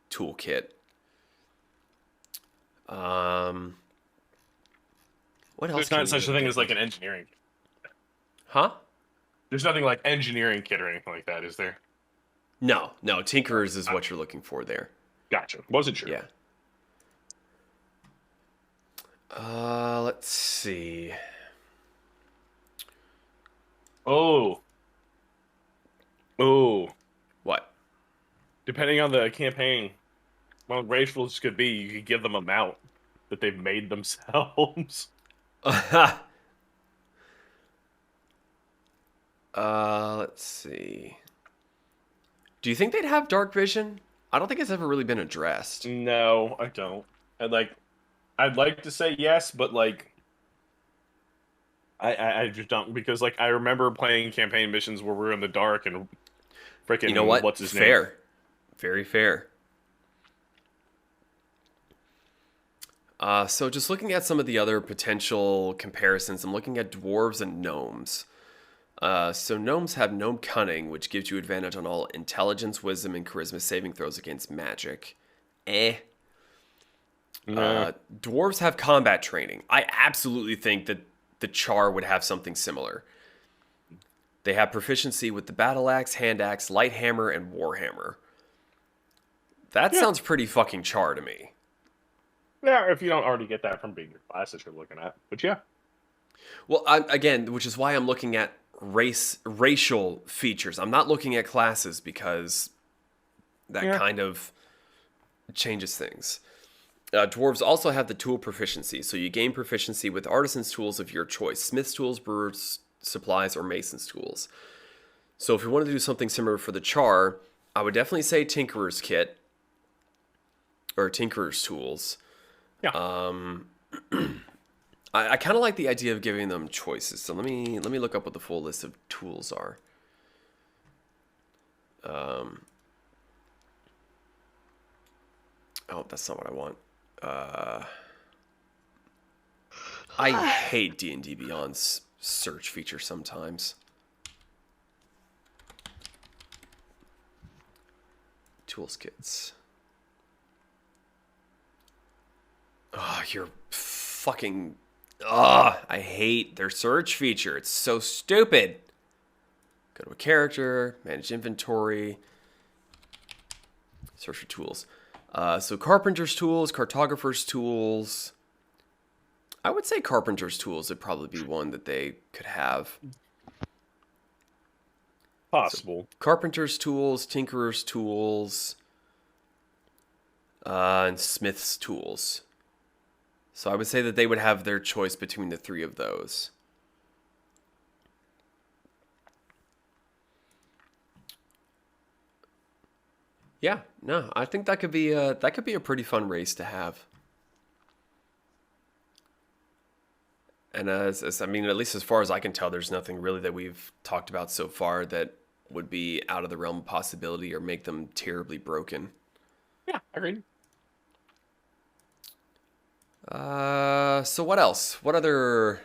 S1: toolkit. What else?
S3: There's not such a thing as like an engineering.
S1: Huh?
S3: There's nothing like engineering kit or anything like that, is there?
S1: No. Tinkerer's is what you're looking for there.
S3: Gotcha. Wasn't sure.
S1: Yeah. Let's see.
S3: Oh.
S1: What?
S3: Depending on the campaign, well, racials could be you could give them a mount that they've made themselves.
S1: Let's see. Do you think they'd have dark vision? I don't think it's ever really been addressed.
S3: No, I don't. I'd like to say yes, but like I just don't, because like I remember playing campaign missions where we're in the dark and freaking,
S1: You know what?
S3: what's his name?
S1: Fair. Very fair. So just looking at some of the other potential comparisons, I'm looking at dwarves and gnomes. So gnomes have gnome cunning, which gives you advantage on all intelligence, wisdom, and charisma saving throws against magic. Dwarves have combat training. I absolutely think that the Char would have something similar. They have proficiency with the battle axe, hand axe, light hammer, and warhammer. That sounds pretty fucking Char to me.
S3: Yeah, if you don't already get that from being your class that you're looking at. But yeah.
S1: Well, again, which is why I'm looking at racial features. I'm not looking at classes because that kind of changes things. Dwarves also have the tool proficiency, so you gain proficiency with artisan's tools of your choice: smith's tools, brewer's supplies, or mason's tools. So if we wanted to do something similar for the Char, I would definitely say tinkerer's kit or tinkerer's tools.
S3: Yeah.
S1: I kind of like the idea of giving them choices. So let me look up what the full list of tools are. Oh, that's not what I want. I hate D&D Beyond's search feature sometimes. Tools kits. Oh, you're fucking... I hate their search feature. It's so stupid. Go to a character, manage inventory, search for tools. So carpenter's tools, cartographer's tools. I would say carpenter's tools would probably be one that they could have.
S3: Possible.
S1: So carpenter's tools, tinkerer's tools, and smith's tools. So I would say that they would have their choice between the three of those. Yeah, no, I think that could be a pretty fun race to have. And as I mean, at least as far as I can tell, there's nothing really that we've talked about so far that would be out of the realm of possibility or make them terribly broken.
S3: Yeah, agreed.
S1: So what else? What other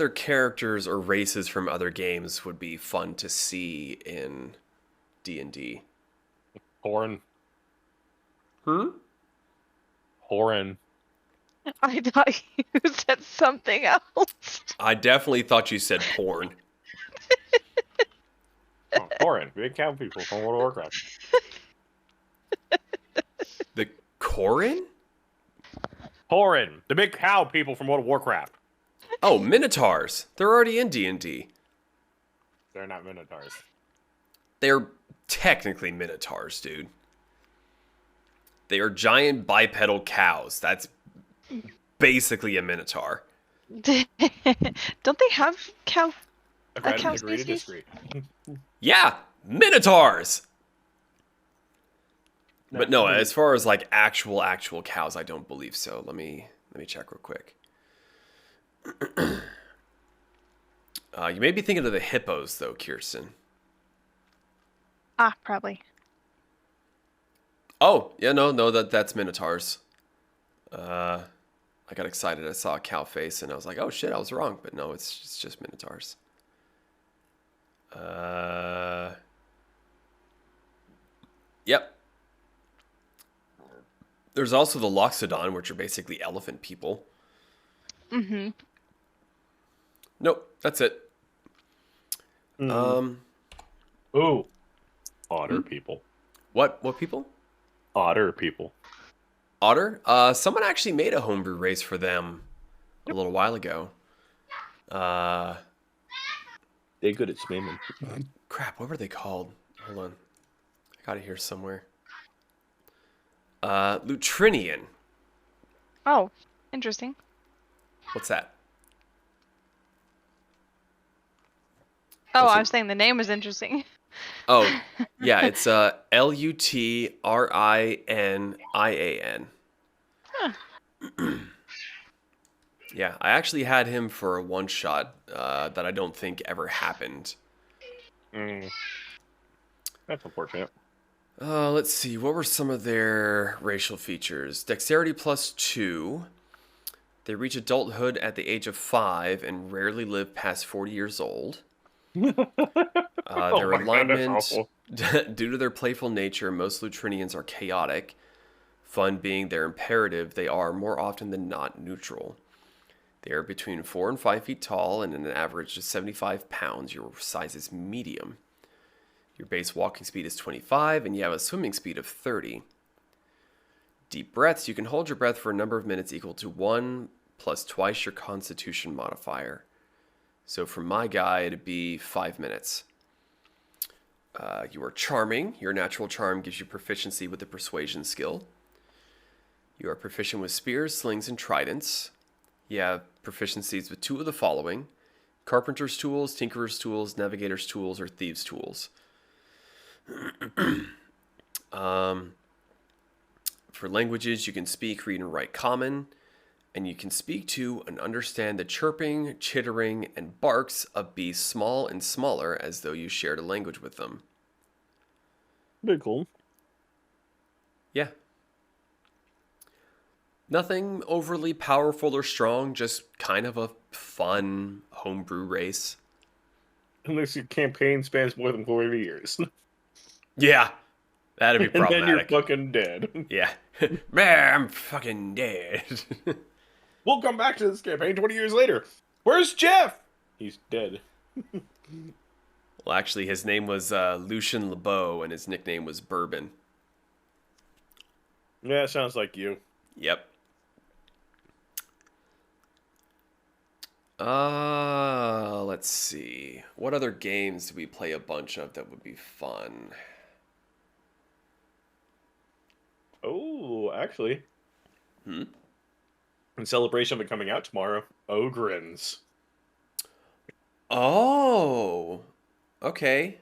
S1: characters or races from other games would be fun to see in D&D?
S3: Horan.
S1: Hmm?
S3: Horan.
S4: I thought you said something else.
S1: I definitely thought you said porn.
S3: Oh, Horan. Big cow people from World of Warcraft.
S1: The Corin?
S3: Horan. The big cow people from World of Warcraft.
S1: Oh, Minotaurs. They're already in D&D.
S3: They're not Minotaurs.
S1: They're technically Minotaurs, dude. They are giant bipedal cows. That's basically a Minotaur.
S4: Don't they have cow?
S3: Agree
S4: cow
S3: to
S4: species?
S3: disagree.
S1: Yeah, Minotaurs!
S3: No,
S1: But no,
S3: I mean-
S1: as far as like actual cows, I don't believe so. Let me check real quick. You may be thinking of the hippos, though, Kirsten.
S4: Ah, probably.
S1: Oh, yeah, no, that's Minotaurs. I got excited. I saw a cow face, and I was like, "Oh shit, I was wrong." But no, it's just Minotaurs. Yep. There's also the Loxodon, which are basically elephant people.
S4: Mm-hmm.
S1: Nope, that's it.
S3: Ooh. Otter people.
S1: What people?
S3: Otter people.
S1: Otter? Someone actually made a homebrew race for them a little while ago.
S3: They're good at swimming.
S1: Crap, what were they called? Hold on. I got it here somewhere. Lutrinian.
S4: Oh, interesting.
S1: What's that?
S4: Oh,
S1: What's
S4: I
S1: it?
S4: was saying the name was interesting.
S1: Oh, yeah, it's Lutrinian.
S4: Huh.
S1: Yeah, I actually had him for a one shot that I don't think ever happened.
S3: That's unfortunate.
S1: Let's see. What were some of their racial features? Dexterity +2. They reach adulthood at the age of 5 and rarely live past 40 years old. Their
S3: my God, that's
S1: alignment,
S3: awful.
S1: due to their playful nature, most Lutrinians are chaotic. Fun being their imperative, they are more often than not neutral. They are between 4 and 5 feet tall and an average of 75 pounds. Your size is medium. Your base walking speed is 25 and you have a swimming speed of 30. Deep breaths. You can hold your breath for a number of minutes equal to 1 plus twice your constitution modifier. So for my guy, it'd be 5 minutes. You are charming. Your natural charm gives you proficiency with the persuasion skill. You are proficient with spears, slings, and tridents. You have proficiencies with 2 of the following: carpenter's tools, tinkerer's tools, navigator's tools, or thieves' tools. For languages, you can speak, read, and write Common, and you can speak to and understand the chirping, chittering, and barks of beasts small and smaller as though you shared a language with them.
S3: Pretty cool.
S1: Yeah. Nothing overly powerful or strong, just kind of a fun homebrew race.
S3: Unless your campaign spans more than 40 years.
S1: Yeah, that'd be
S3: And then you're
S1: problematic.
S3: fucking dead.
S1: Yeah. Man, I'm fucking dead.
S3: We'll come back to this campaign 20 years later. Where's Jeff? He's dead.
S1: Well, actually, his name was Lucien LeBeau, and his nickname was Bourbon.
S3: Yeah, sounds like you.
S1: Yep. Let's see. What other games do we play a bunch of that would be fun?
S3: Oh, actually.
S1: Hmm?
S3: In celebration of it coming out tomorrow, Ogrins.
S1: Oh, okay.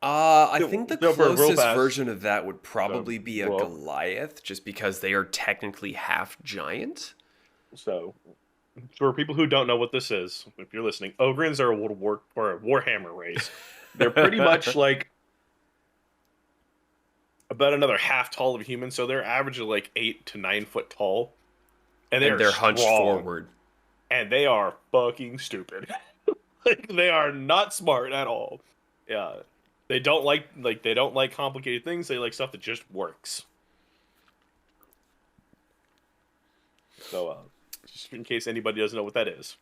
S1: I think the
S3: No, for real
S1: closest
S3: fast.
S1: version of that would probably be a
S3: well-
S1: Goliath, just because they are technically half giant.
S3: So, for people who don't know what this is, if you're listening, Ogrins are a Warhammer race. They're pretty much like about another half tall of a human, so they're averaging like 8 to 9 foot tall, and
S1: They're hunched
S3: strong,
S1: forward.
S3: and they are fucking stupid. Like they are not smart at all. Yeah, they don't like complicated things. They like stuff that just works. So, just in case anybody doesn't know what that is.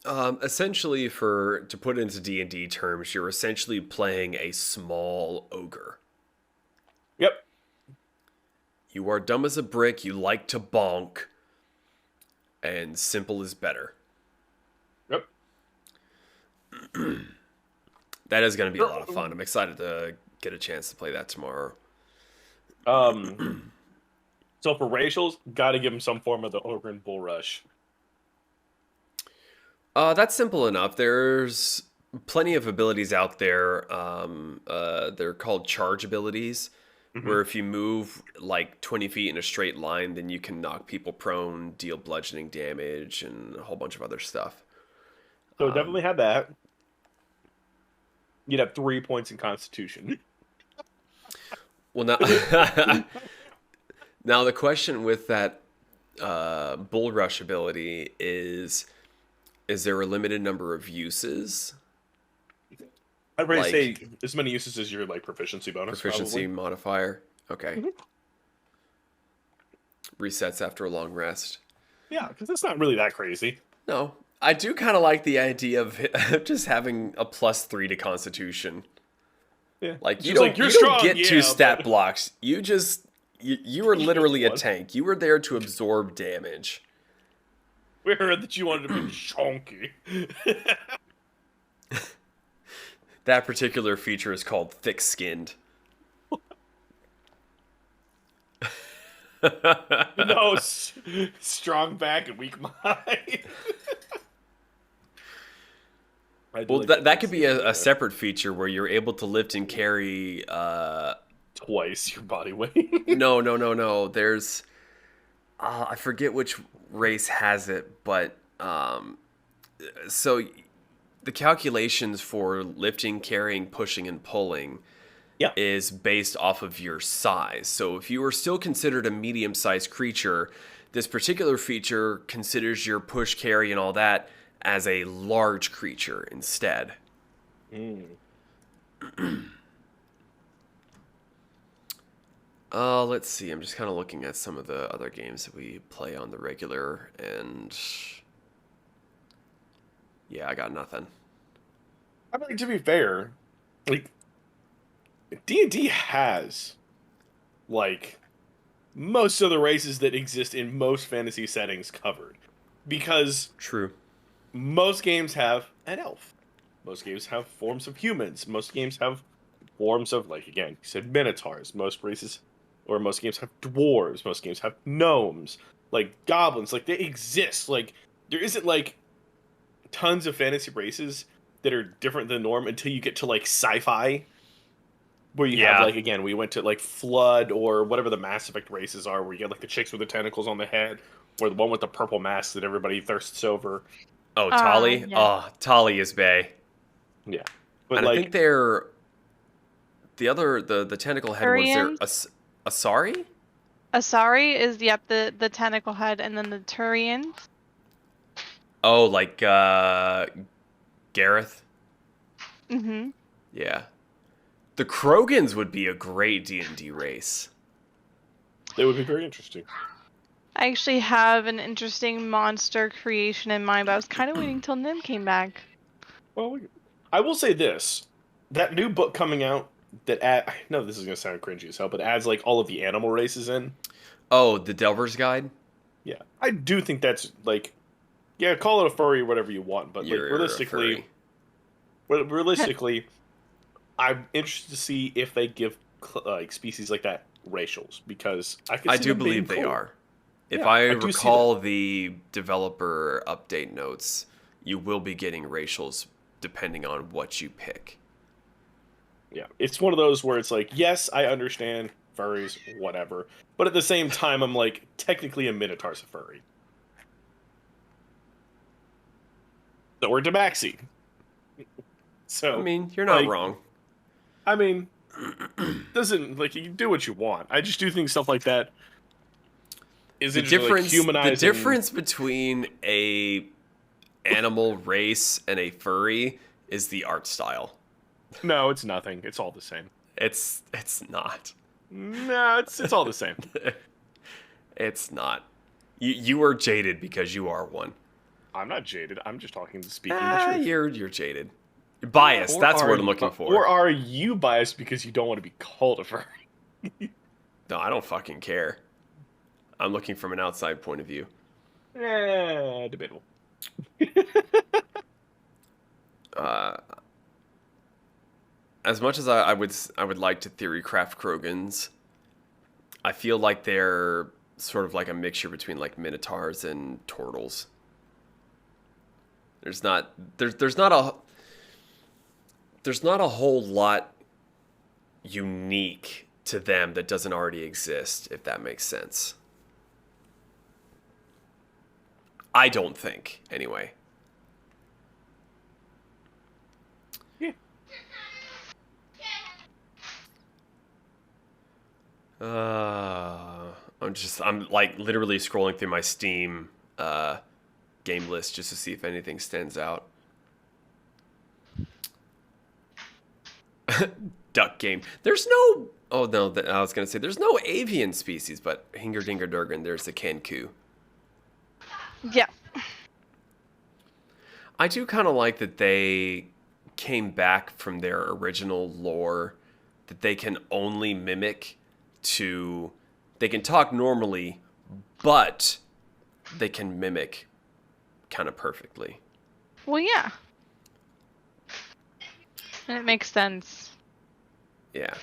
S1: Essentially, to put it into D&D terms, you're essentially playing a small ogre.
S3: Yep.
S1: You are dumb as a brick, you like to bonk, and simple is better.
S3: Yep.
S1: That is going to be a lot of fun. I'm excited to get a chance to play that tomorrow.
S3: So for racials, got to give them some form of the ogre and bull rush.
S1: That's simple enough. There's plenty of abilities out there. They're called charge abilities, where if you move like 20 feet in a straight line, then you can knock people prone, deal bludgeoning damage, and a whole bunch of other stuff.
S3: So definitely have that. You'd have 3 points in Constitution.
S1: Well, now, now the question with that bull rush ability is there a limited number of uses?
S3: I'd probably
S1: Like-
S3: say as many uses as your like proficiency bonus.
S1: Proficiency
S3: Probably.
S1: modifier? Okay. Resets after a long rest.
S3: Yeah, because it's not really that crazy.
S1: No, I do kind of like the idea of just having a +3 to Constitution.
S3: Yeah,
S1: Like you
S3: It's
S1: don't,
S3: like, you're
S1: you don't
S3: strong,
S1: get
S3: yeah,
S1: 2 stat
S3: but-
S1: blocks. You were literally a
S3: one.
S1: tank. You were there to absorb damage.
S3: We heard that you wanted to be chunky.
S1: That particular feature is called thick-skinned.
S3: No, strong back and weak mind. I do
S1: Well,
S3: like
S1: that could be a
S3: there.
S1: separate feature where you're able to lift and carry.
S3: Twice your body weight.
S1: No. There's, I forget which race has it, but so the calculations for lifting, carrying, pushing, and pulling
S3: Yeah.
S1: is based off of your size. So if you are still considered a medium-sized creature, this particular feature considers your push, carry, and all that as a large creature instead. Let's see. I'm just kind of looking at some of the other games that we play on the regular, and yeah, I got nothing.
S3: I mean, to be fair, like D&D has like most of the races that exist in most fantasy settings covered, because
S1: True.
S3: most games have an elf, most games have forms of humans, most games have forms of, like, again, you said minotaurs, most races or most games have dwarves, most games have gnomes, like goblins, like they exist. Like there isn't like tons of fantasy races that are different than norm until you get to like sci-fi, where you
S1: Yeah.
S3: have like, again, we went to like Flood or whatever the Mass Effect races are, where you get like the chicks with the tentacles on the head, or the one with the purple mask that everybody thirsts over.
S1: Oh, Tali?
S4: yeah.
S1: Oh, Tali is bae.
S3: Yeah, but
S1: And I
S3: like
S1: think they're the tentacle head ones. They're Asari?
S4: Asari is the tentacle head, and then the Turians.
S1: Oh, like Gareth.
S4: Mm-hmm.
S1: Yeah. The Krogans would be a great D&D race.
S3: they would be very interesting.
S4: I actually have an interesting monster creation in mind, but I was kind of waiting till Nim came back.
S3: Well, I will say this: that new book coming out that I know this is gonna sound cringy as hell, but adds like all of the animal races in.
S1: Oh, the Delver's Guide?
S3: Yeah, I do think that's like, yeah, call it a furry or whatever you want, but
S1: You're a furry.
S3: realistically, I'm interested to see if they give like species like that racials, because
S1: I
S3: see
S1: do
S3: them being
S1: believe they
S3: cool.
S1: are. If
S3: Yeah,
S1: I
S3: I do see
S1: recall the developer update notes, you will be getting racials depending on what you pick.
S3: Yeah, it's one of those where it's like, yes, I understand furries, whatever, but at the same time, I'm like, technically a Minotaur's a furry. So we're Tabaxi. So,
S1: I mean, you're not
S3: like,
S1: wrong.
S3: I mean, doesn't like you can do what you want. I just do think stuff like that is
S1: The
S3: interesting, like
S1: difference, the
S3: humanizing.
S1: difference between a animal race and a furry is the art style.
S3: No, it's nothing. It's all the same.
S1: It's not.
S3: No, it's all the same.
S1: It's not. You are jaded because you are one.
S3: I'm not jaded. I'm just speaking the truth.
S1: You're jaded. You're biased.
S3: Or
S1: That's
S3: are
S1: what I'm
S3: you-
S1: looking for.
S3: Or are you biased because you don't want to be called a furry?
S1: No, I don't fucking care. I'm looking from an outside point of view.
S3: Debatable.
S1: As much as I would like to theory craft Krogans, I feel like they're sort of like a mixture between like minotaurs and turtles. There's not a whole lot unique to them that doesn't already exist, if that makes sense. I don't think, anyway.
S3: Yeah.
S1: I'm like literally scrolling through my Steam game list just to see if anything stands out. Duck game. There's no. Oh no, I was gonna say there's no avian species, but Hinger Dinger Durgan. There's the Kenku.
S4: Yeah.
S1: I do kind of like that they came back from their original lore, that they can only mimic to. They can talk normally, but they can mimic kind of perfectly.
S4: Well, yeah. And it makes sense.
S1: Yeah.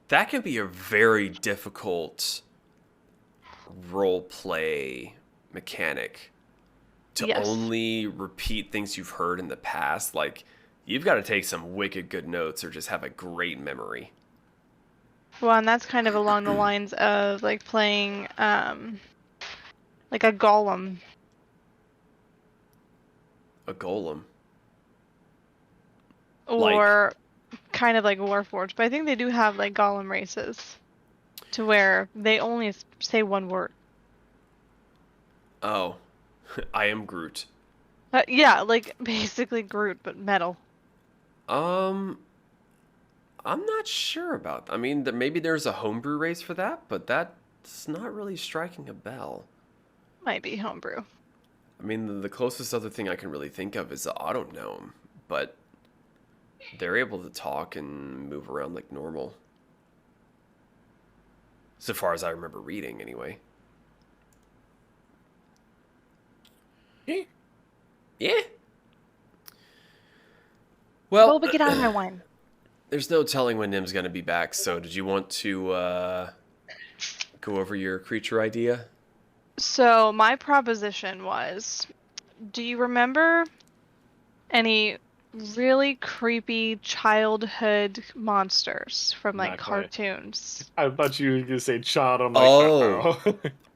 S1: That can be a very difficult role play mechanic to
S4: Yes.
S1: only repeat things you've heard in the past. Like, you've got to take some wicked good notes or just have a great memory.
S4: Well, and that's kind of along the lines of like playing like a golem.
S1: A golem.
S4: Or kind of like Warforged. But I think they do have like golem races to where they only say one word.
S1: Oh, I am Groot.
S4: Yeah, like basically Groot, but metal.
S1: I'm not sure about that. I mean, maybe there's a homebrew race for that, but that's not really striking a bell.
S4: Might be homebrew.
S1: I mean, the closest other thing I can really think of is the auto gnome, but they're able to talk and move around like normal. So far as I remember reading, anyway. Yeah. Well,
S4: But get out of my wine.
S1: there's no telling when Nim's going to be back, so did you want to go over your creature idea?
S4: So my proposition was, do you remember any really creepy childhood monsters from like
S3: Not quite.
S4: cartoons?
S3: I thought you were gonna say child. I'm like,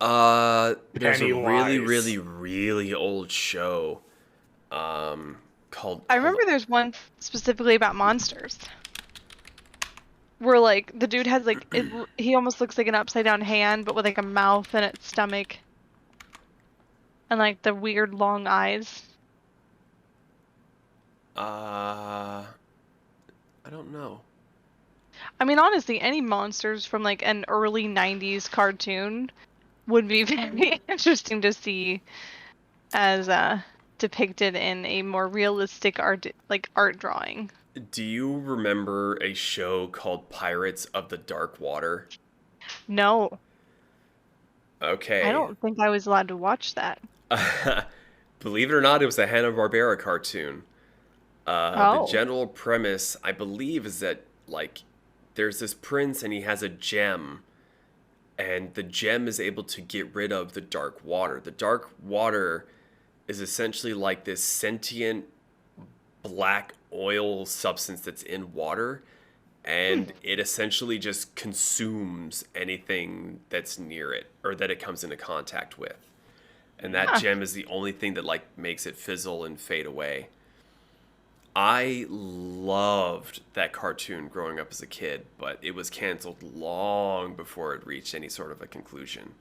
S1: Oh. There's a really,
S3: Pennywise.
S1: really, really old show called...
S4: I remember there's one specifically about monsters. Where like the dude has like he almost looks like an upside down hand, but with like a mouth and its stomach, and like the weird long eyes.
S1: I don't know.
S4: I mean, honestly, any monsters from like an early '90s cartoon would be very interesting to see as depicted in a more realistic art drawing.
S1: Do you remember a show called Pirates of the Dark Water?
S4: No,
S1: Okay.
S4: I don't think I was allowed to watch that.
S1: Believe it or not, it was a Hanna-Barbera cartoon. The general premise, I believe, is that, like, there's this prince and he has a gem, and the gem is able to get rid of the dark water. The dark water is essentially like this sentient black oil substance that's in water, and it essentially just consumes anything that's near it or that it comes into contact with. And that gem is the only thing that like makes it fizzle and fade away. I loved that cartoon growing up as a kid, but it was canceled long before it reached any sort of a conclusion.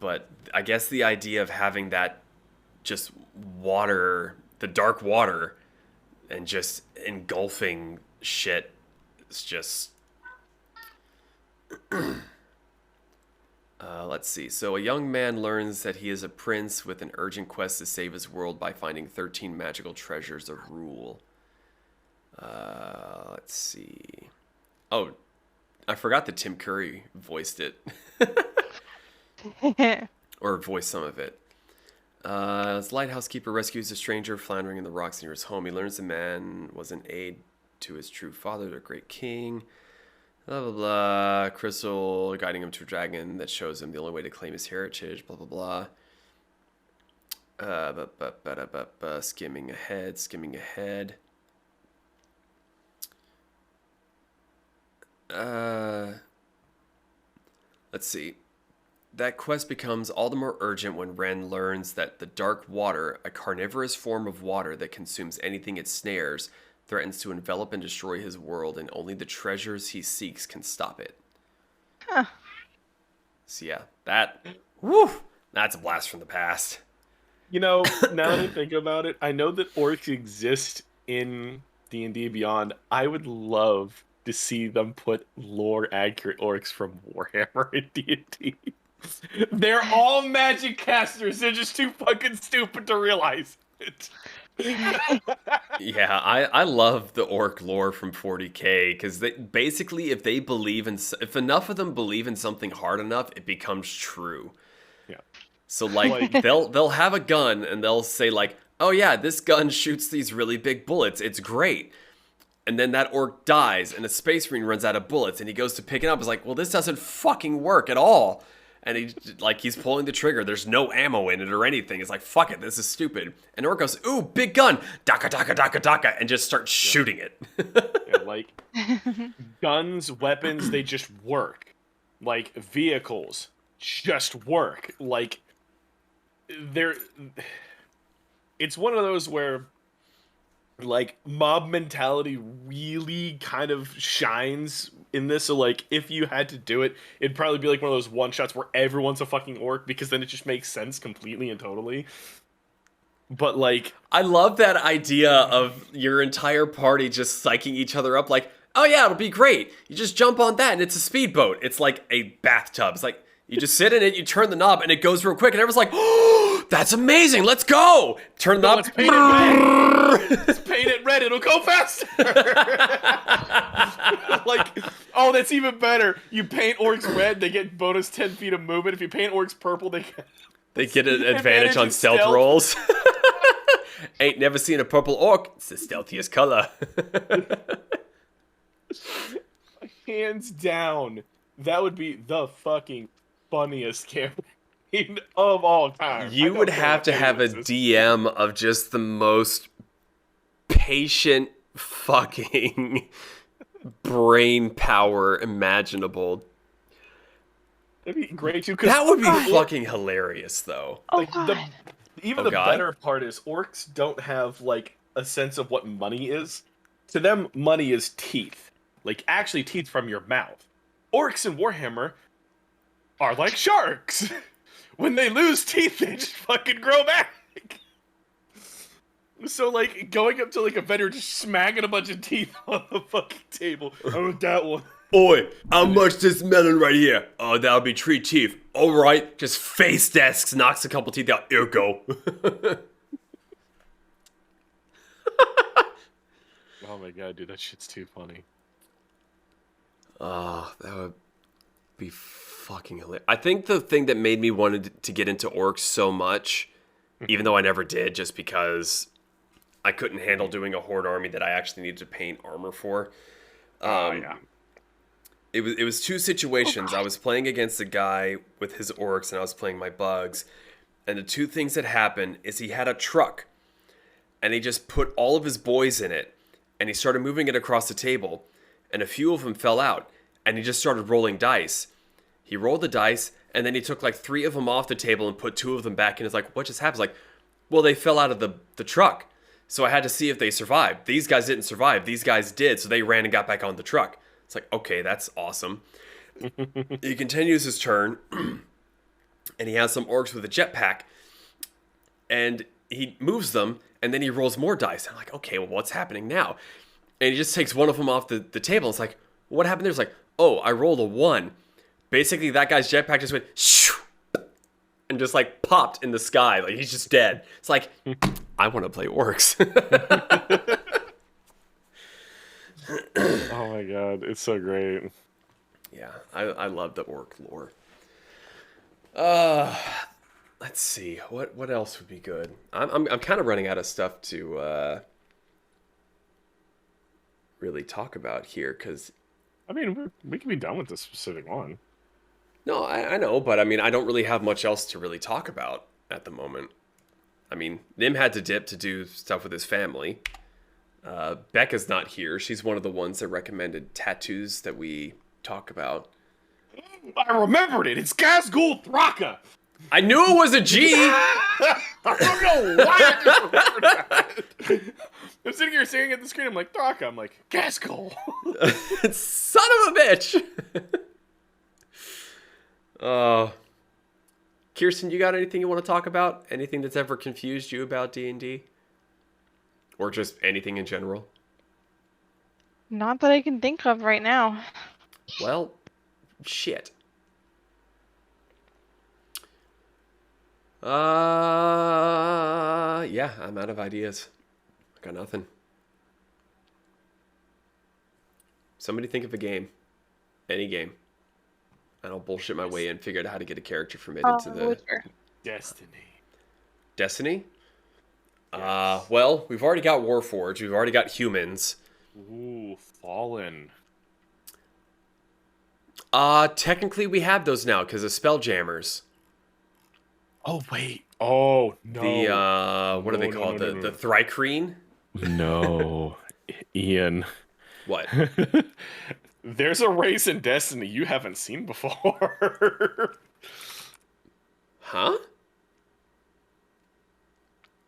S1: But I guess the idea of having that just water, the dark water, and just engulfing shit is just... let's see. So a young man learns that he is a prince with an urgent quest to save his world by finding 13 magical treasures of rule. Let's see. Oh, I forgot that Tim Curry voiced it. Or voiced some of it. His lighthouse keeper rescues a stranger floundering in the rocks near his home. He learns the man was an aide to his true father, the great king. Blah, blah, blah. Crystal guiding him to a dragon that shows him the only way to claim his heritage. Blah, blah, blah. Skimming ahead. Let's see. That quest becomes all the more urgent when Ren learns that the dark water, a carnivorous form of water that consumes anything it snares, threatens to envelop and destroy his world, and only the treasures he seeks can stop it.
S4: Huh.
S1: So yeah, that's a blast from the past.
S3: You know, now that I think about it, I know that orcs exist in D&D Beyond. I would love to see them put lore-accurate orcs from Warhammer in D&D. They're all magic casters. They're just too fucking stupid to realize it.
S1: Yeah, I love the orc lore from 40K because basically if enough of them believe in something hard enough, it becomes true.
S3: Yeah.
S1: So like they'll have a gun and they'll say like, oh yeah, this gun shoots these really big bullets. It's great. And then that orc dies and a space marine runs out of bullets and he goes to pick it up. It's like, well, this doesn't fucking work at all. And he's pulling the trigger. There's no ammo in it or anything. It's like, fuck it, this is stupid. And Orc goes, ooh, big gun, daka, daka, daka, daka, and just starts shooting it.
S3: Yeah, like, guns, weapons, they just work. Like, vehicles just work. Like, it's one of those where, like, mob mentality really kind of shines in this. So like if you had to do it, it'd probably be like one of those one shots where everyone's a fucking orc, because then it just makes sense completely and totally. But like,
S1: I love that idea of your entire party just psyching each other up like, oh yeah, it'll be great, you just jump on that and it's a speedboat. It's like a bathtub. It's like you just sit in it, you turn the knob and it goes real quick and everyone's like, oh, that's amazing, let's go. Turn the knob.
S3: Let's paint it red. Let's paint it red, it'll go faster. Like, oh, that's even better. You paint orcs red, they get bonus 10 feet of movement. If you paint orcs purple, they
S1: get an advantage on stealth rolls. Ain't never seen a purple orc. It's the stealthiest color.
S3: Hands down, that would be the fucking funniest campaign of all time.
S1: You would have to have a DM of just the most patient fucking brain power imaginable.
S3: That'd be great too.
S1: That would be fucking hilarious, though.
S4: Oh
S3: Like,
S4: god.
S3: The better part is orcs don't have like a sense of what money is. To them, money is teeth. Like actually teeth from your mouth. Orcs in Warhammer are like sharks. When they lose teeth, they just fucking grow back. So like going up to like a vendor, just smacking a bunch of teeth on the fucking table. I want that one.
S1: Oi, how much this melon right here? Oh, that'll be 3 teeth. All right, just face desks, knocks a couple teeth out. Here you go.
S3: Oh my god, dude, that shit's too funny.
S1: Oh, that would be fucking hilarious. I think the thing that made me wanted to get into orcs so much, even though I never did, just because I couldn't handle doing a horde army that I actually needed to paint armor for.
S3: Yeah.
S1: It was 2 situations. I was playing against a guy with his orcs, and I was playing my bugs. And the 2 things that happened is he had a truck, and he just put all of his boys in it, and he started moving it across the table, and a few of them fell out, and he just started rolling dice. He rolled the dice, and then he took like 3 of them off the table and put 2 of them back, and it's like, what just happened? It's like, well, they fell out of the truck, so I had to see if they survived. These guys didn't survive. These guys did, so they ran and got back on the truck. It's like, okay, that's awesome. He continues his turn, and he has some orcs with a jetpack, and he moves them, and then he rolls more dice. I'm like, okay, well, what's happening now? And he just takes one of them off the table. It's like, what happened there? It's like, oh, I rolled a 1. Basically, that guy's jetpack just went shoo, and just like popped in the sky. Like, he's just dead. It's like, I want to play orcs.
S3: Oh my god, it's so great.
S1: Yeah, I love the orc lore. Let's see, what else would be good? I'm kind of running out of stuff to really talk about here, because
S3: I mean, we can be done with this specific one.
S1: no, I know, but I mean, I don't really have much else to really talk about at the moment. I mean, Nim had to dip to do stuff with his family. Becca's not here. She's one of the ones that recommended tattoos that we talk about.
S3: I remembered it. It's Gazgul Thraka.
S1: I knew it was a G!
S3: I don't know why I just remembered that. I'm sitting here staring at the screen. I'm like, Thraka. I'm like, Gazgul.
S1: Son of a bitch! Kirsten, you got anything you want to talk about? Anything that's ever confused you about D&D? Or just anything in general?
S4: Not that I can think of right now.
S1: Well, shit. Yeah, I'm out of ideas. I got nothing. Somebody think of a game. Any game. And I'll bullshit my way in, figure out how to get a character from it into the...
S4: Witcher.
S3: Destiny.
S1: Destiny?
S3: Yes.
S1: Well, we've already got Warforged. We've already got humans.
S3: Ooh, Fallen.
S1: Technically we have those now because of Spelljammers.
S3: Oh, wait. Oh, no.
S1: The, what are they
S3: No,
S1: called?
S3: no, no,
S1: The
S3: no.
S1: Thrycreen?
S3: No. Ian.
S1: What?
S3: There's a race in Destiny you haven't seen before.
S1: Huh?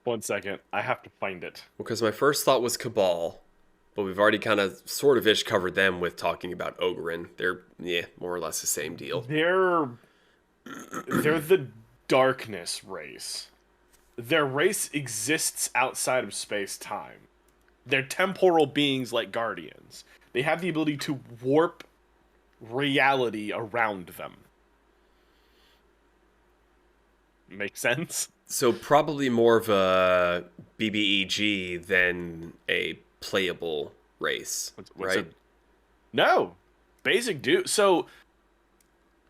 S3: One second. I have to find it.
S1: Well, because my first thought was Cabal, but we've already kind of sort of ish covered them with talking about Ogryn. They're, yeah, more or less the same deal.
S3: They're the darkness race. Their race exists outside of space-time. They're temporal beings like guardians. They have the ability to warp reality around them. Make sense?
S1: So probably more of a BBEG than a playable race,
S3: What's
S1: right?
S3: it? No. Basic do. So,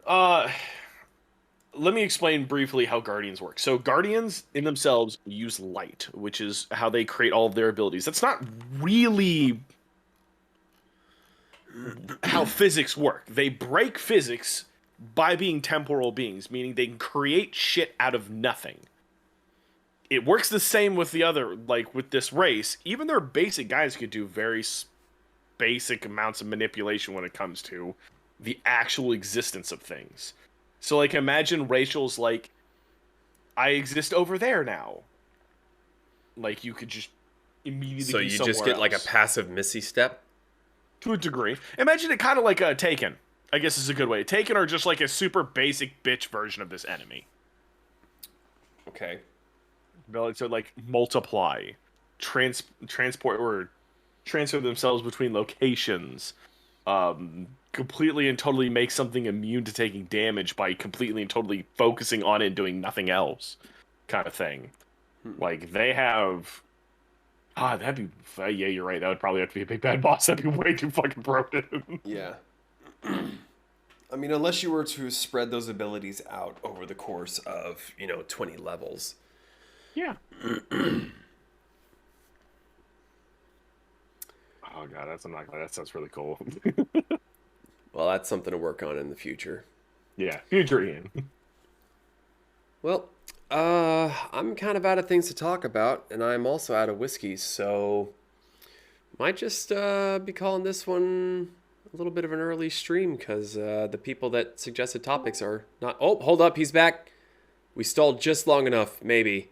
S3: let me explain briefly how Guardians work. So Guardians in themselves use light, which is how they create all of their abilities. That's not really how physics work. They break physics by being temporal beings, meaning they can create shit out of nothing. It works the same with the other, like with this race. Even their basic guys could do very basic amounts of manipulation when it comes to the actual existence of things. So, like, imagine Rachel's like, I exist over there now. Like, you could just immediately
S1: So
S3: be
S1: you
S3: somewhere
S1: just get like a
S3: else.
S1: passive Missy step?
S3: To a degree. Imagine it kind of like a Taken. I guess is a good way. Taken are just like a super basic bitch version of this enemy.
S1: Okay.
S3: So, like, multiply, transport, or transfer themselves between locations, completely and totally make something immune to taking damage by completely and totally focusing on it and doing nothing else, kind of thing. Like, they have... that'd be... yeah, you're right. That would probably have to be a big bad boss. That'd be way too fucking broken.
S1: Yeah. I mean, unless you were to spread those abilities out over the course of, 20 levels.
S3: Yeah. Oh god, that sounds really cool.
S1: Well, that's something to work on in the future.
S3: Yeah, future Ian.
S1: Well, I'm kind of out of things to talk about, and I'm also out of whiskey, so might just be calling this one a little bit of an early stream because the people that suggested topics are not. Oh, hold up, he's back. We stalled just long enough, maybe.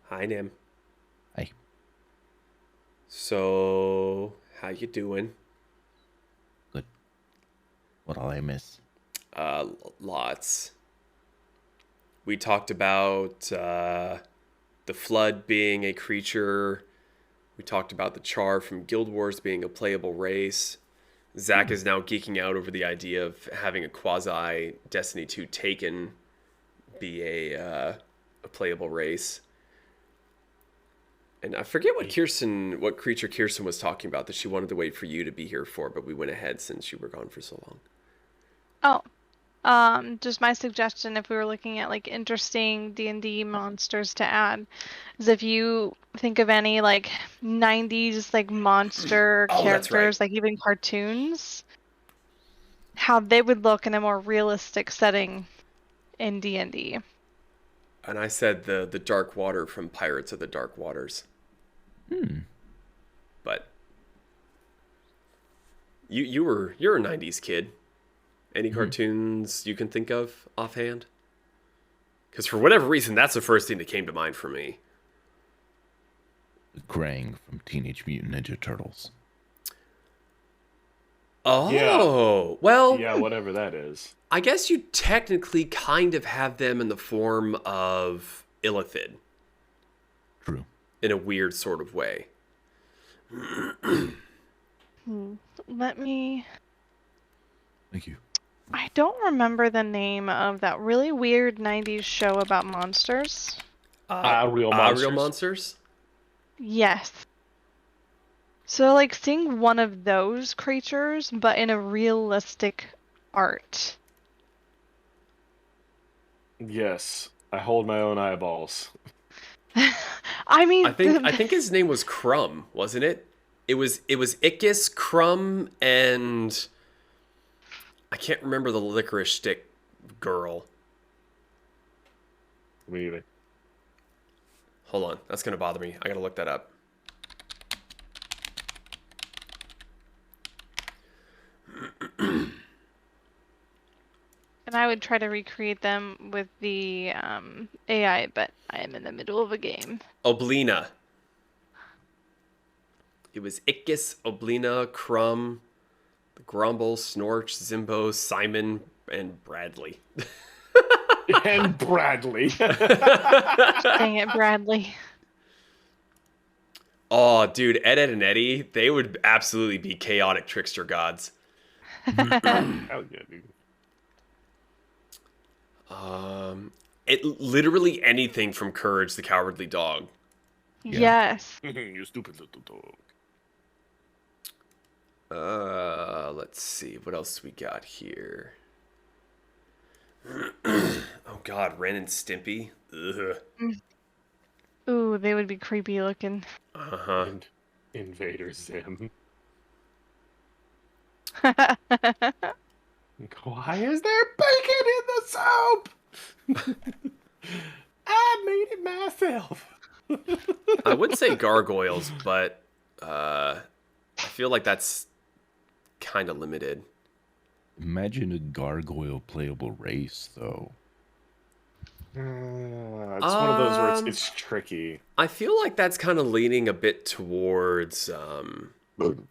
S1: Hi, Nim.
S2: Hey,
S1: So, how you doing?
S2: good. What all I miss?
S1: Lots. We talked about the Flood being a creature. We talked about the Char from Guild Wars being a playable race. Zach is now geeking out over the idea of having a quasi Destiny 2 Taken be a playable race. And I forget what creature Kirsten was talking about that she wanted to wait for you to be here for, but we went ahead since you were gone for so long.
S4: Just my suggestion if we were looking at like interesting D&D monsters to add is if you think of any like 90s like monster
S1: Oh, that's
S4: characters,
S1: right.
S4: like even cartoons, how they would look in a more realistic setting in D&D.
S1: And I said the Dark Water from Pirates of the Dark Waters. But you're a 90s kid. Any cartoons you can think of offhand? Because for whatever reason, that's the first thing that came to mind for me.
S2: Krang from Teenage Mutant Ninja Turtles.
S1: Oh, well,
S3: Yeah, whatever that is.
S1: I guess you technically kind of have them in the form of Illithid
S2: True.
S1: in a weird sort of way.
S4: Let me.
S2: Thank you.
S4: I don't remember the name of that really weird 90s show about monsters.
S3: Real
S1: Real
S3: monsters.
S1: monsters?
S4: Yes. So, like, seeing one of those creatures, but in a realistic art.
S3: Yes, I hold my own eyeballs.
S4: I mean,
S1: I think his name was Crumb, wasn't it? It was Ickis, Crumb, and I can't remember the licorice stick girl.
S3: Me either.
S1: Hold on, that's gonna bother me. I gotta look that up.
S4: and I would try to recreate them with the AI, but I am in the middle of a game.
S1: Oblina. It was Ickis, Oblina, Crumb, Grumble, Snorch, Zimbo, Simon, and Bradley.
S3: And Bradley.
S4: Dang it, Bradley.
S1: Oh, dude, Ed, and Eddie, they would absolutely be chaotic trickster gods.
S3: Hell yeah, dude.
S1: Literally anything from Courage the Cowardly Dog.
S4: Yes.
S3: You stupid little dog.
S1: Let's see, what else we got here? Oh God, Ren and Stimpy. Ugh.
S4: Ooh, they would be creepy looking.
S1: Uh-huh.
S3: And Invader Zim. Why is there bacon in the soup? I made it myself.
S1: I would say gargoyles, but I feel like that's kind of limited.
S2: Imagine a gargoyle playable race, though.
S3: It's one of those where it's tricky.
S1: I feel like that's kind of leaning a bit towards
S2: Warforged.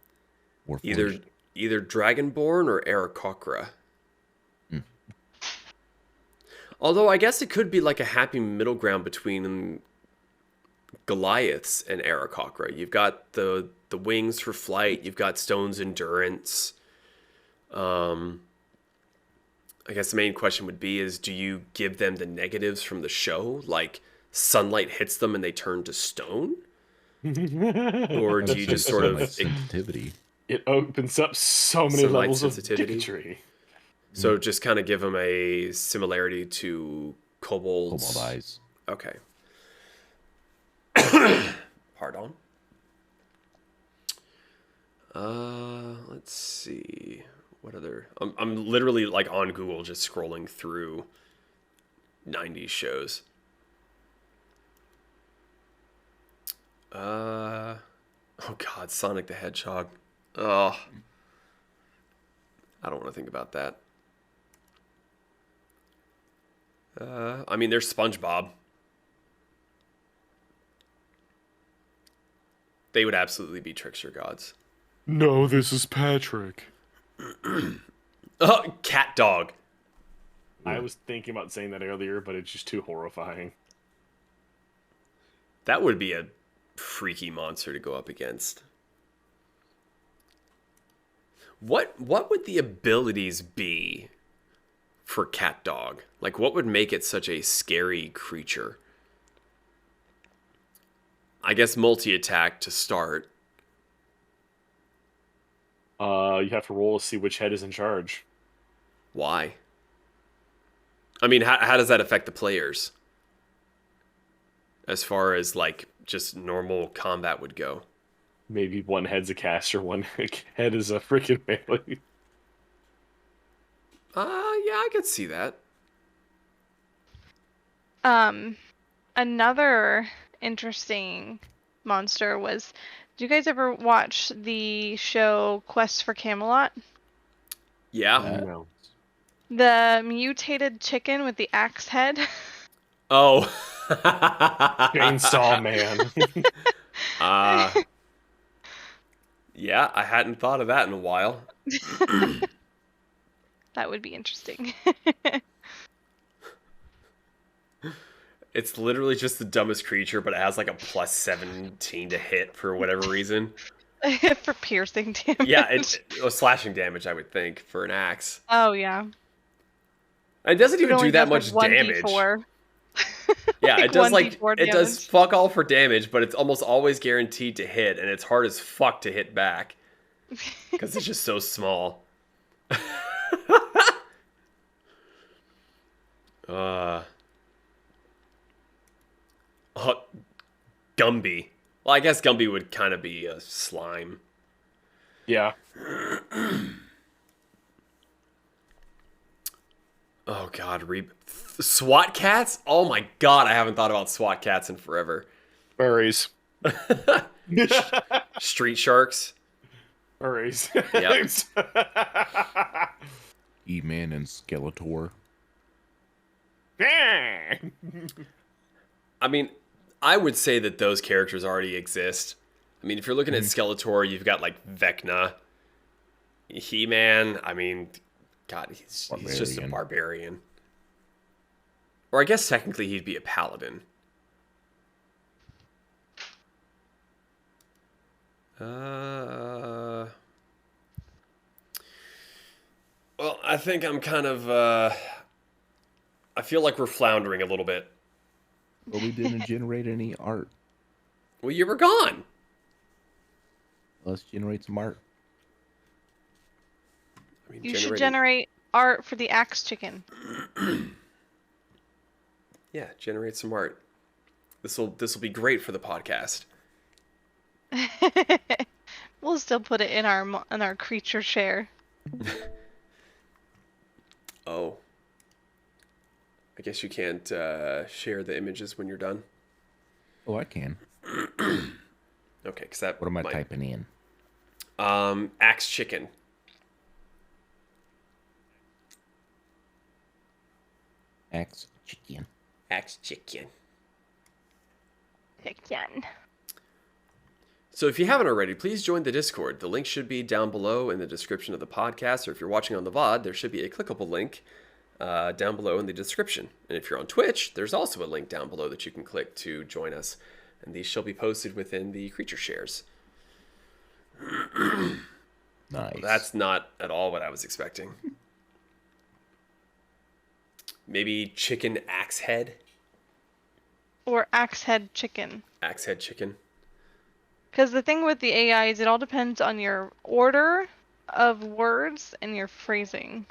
S1: either Dragonborn or Aarakocra. Although I guess it could be like a happy middle ground between Goliaths and Aarakocra. You've got the wings for flight. You've got Stone's endurance. I guess the main question would be is, do you give them the negatives from the show? Like sunlight hits them and they turn to stone? Or do you just sort of...
S2: sensitivity?
S3: It opens up so many
S1: Sunlight
S3: levels
S1: sensitivity?
S3: of bigotry.
S1: So just kind of give them a similarity to kobolds.
S2: Cobalt eyes.
S1: Okay. Pardon. Let's see. What other... I'm literally like on Google just scrolling through 90s shows. Oh God, Sonic the Hedgehog. Oh, I don't want to think about that. I mean, there's SpongeBob. They would absolutely be trickster gods.
S3: No, this is Patrick.
S1: Oh, cat dog.
S3: I was thinking about saying that earlier, but it's just too horrifying.
S1: That would be a freaky monster to go up against. What would the abilities be for cat dog? Like, what would make it such a scary creature? I guess multi-attack to start.
S3: You have to roll to see which head is in charge.
S1: Why? I mean, how does that affect the players? As far as, like, just normal combat would go.
S3: Maybe one head's a caster, one head is a freaking melee.
S1: Yeah, I could see that.
S4: Another interesting monster was, do you guys ever watch the show Quest for Camelot?
S1: Yeah.
S3: No.
S4: The mutated chicken with the axe head.
S1: Oh.
S3: Chainsaw Man.
S1: Yeah, I hadn't thought of that in a while.
S4: That would be interesting.
S1: It's literally just the dumbest creature, but it has like a plus 17 to hit for whatever reason.
S4: For piercing damage.
S1: Yeah, it was slashing damage, I would think, for an axe.
S4: Oh, yeah.
S1: And it doesn't even
S4: only
S1: do that
S4: does,
S1: much
S4: like,
S1: damage.
S4: 1d4.
S1: Yeah,
S4: Like
S1: it does
S4: 1d4
S1: it does
S4: damage.
S1: fuck all for damage, but it's almost always guaranteed to hit, and it's hard as fuck to hit back because it's just so small. Gumby. Well, I guess Gumby would kind of be a slime.
S3: Yeah.
S1: Oh God, SWAT cats? Oh my God, I haven't thought about SWAT cats in forever.
S3: Furries.
S1: Street sharks.
S3: Furries.
S1: Yep.
S2: E-Man and Skeletor.
S1: I mean, I would say that those characters already exist. I mean, if you're looking at Skeletor, you've got like Vecna, He-Man. I mean, God, he's just a barbarian. Or I guess technically he'd be a paladin. Well, I think I'm kind of, I feel like we're floundering a little bit.
S2: But we didn't generate any art.
S1: Well, you were gone.
S2: Let's generate some art.
S1: I mean,
S4: You should generate art for the axe chicken.
S1: Yeah, generate some art. This will be great for the podcast.
S4: We'll still put it in our creature share.
S1: Oh. I guess you can't share the images when you're done.
S2: Oh, I can.
S1: Okay, because that.
S2: What am I typing in?
S1: Axe chicken.
S2: Axe chicken.
S1: Axe chicken.
S4: Chicken.
S1: So if you haven't already, please join the Discord. The link should be down below in the description of the podcast, or if you're watching on the VOD, there should be a clickable link down below in the description. And if you're on Twitch, there's also a link down below that you can click to join us. And these shall be posted within the creature shares.
S2: Nice.
S1: Well, that's not at all what I was expecting. Maybe chicken axe head?
S4: Or axe head chicken.
S1: Axe head chicken.
S4: Because the thing with the AI is it all depends on your order of words and your phrasing.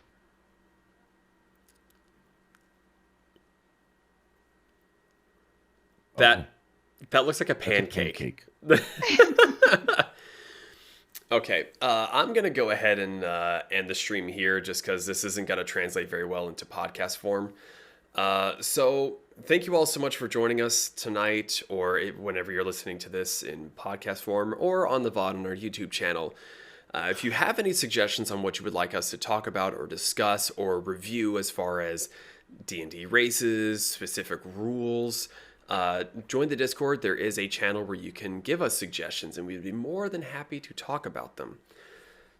S1: That looks like a pancake. Okay, I'm going to go ahead and end the stream here just because this isn't going to translate very well into podcast form. So thank you all so much for joining us tonight, or whenever you're listening to this in podcast form, or on the VOD on our YouTube channel. If you have any suggestions on what you would like us to talk about or discuss or review as far as D&D races, specific rules, join the Discord. There is a channel where you can give us suggestions, and we'd be more than happy to talk about them.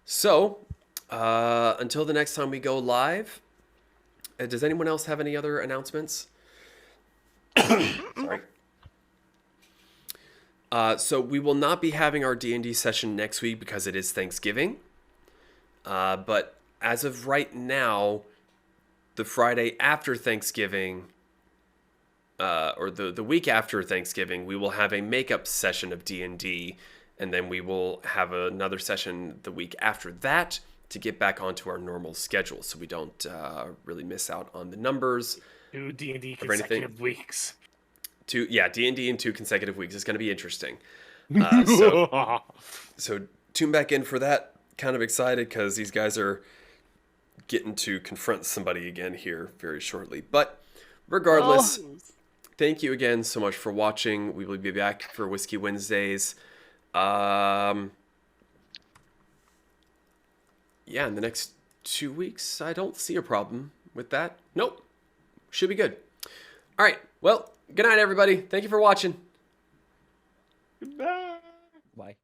S1: So, until the next time we go live, does anyone else have any other announcements? Sorry. So we will not be having our D&D session next week because it is Thanksgiving. But as of right now, the Friday after Thanksgiving, or the week after Thanksgiving, we will have a makeup session of D&D, and then we will have another session the week after that to get back onto our normal schedule, so we don't really miss out on the numbers.
S3: 2 D&D
S1: or anything.
S3: consecutive weeks.
S1: D&D in 2 consecutive weeks. It's going to be interesting. So tune back in for that. Kind of excited because these guys are getting to confront somebody again here very shortly. But regardless, thank you again so much for watching. We will be back for Whiskey Wednesdays. Yeah, in the next 2 weeks, I don't see a problem with that. Nope. Should be good. All right. Well, good night, everybody. Thank you for watching.
S3: Goodbye.
S2: Bye.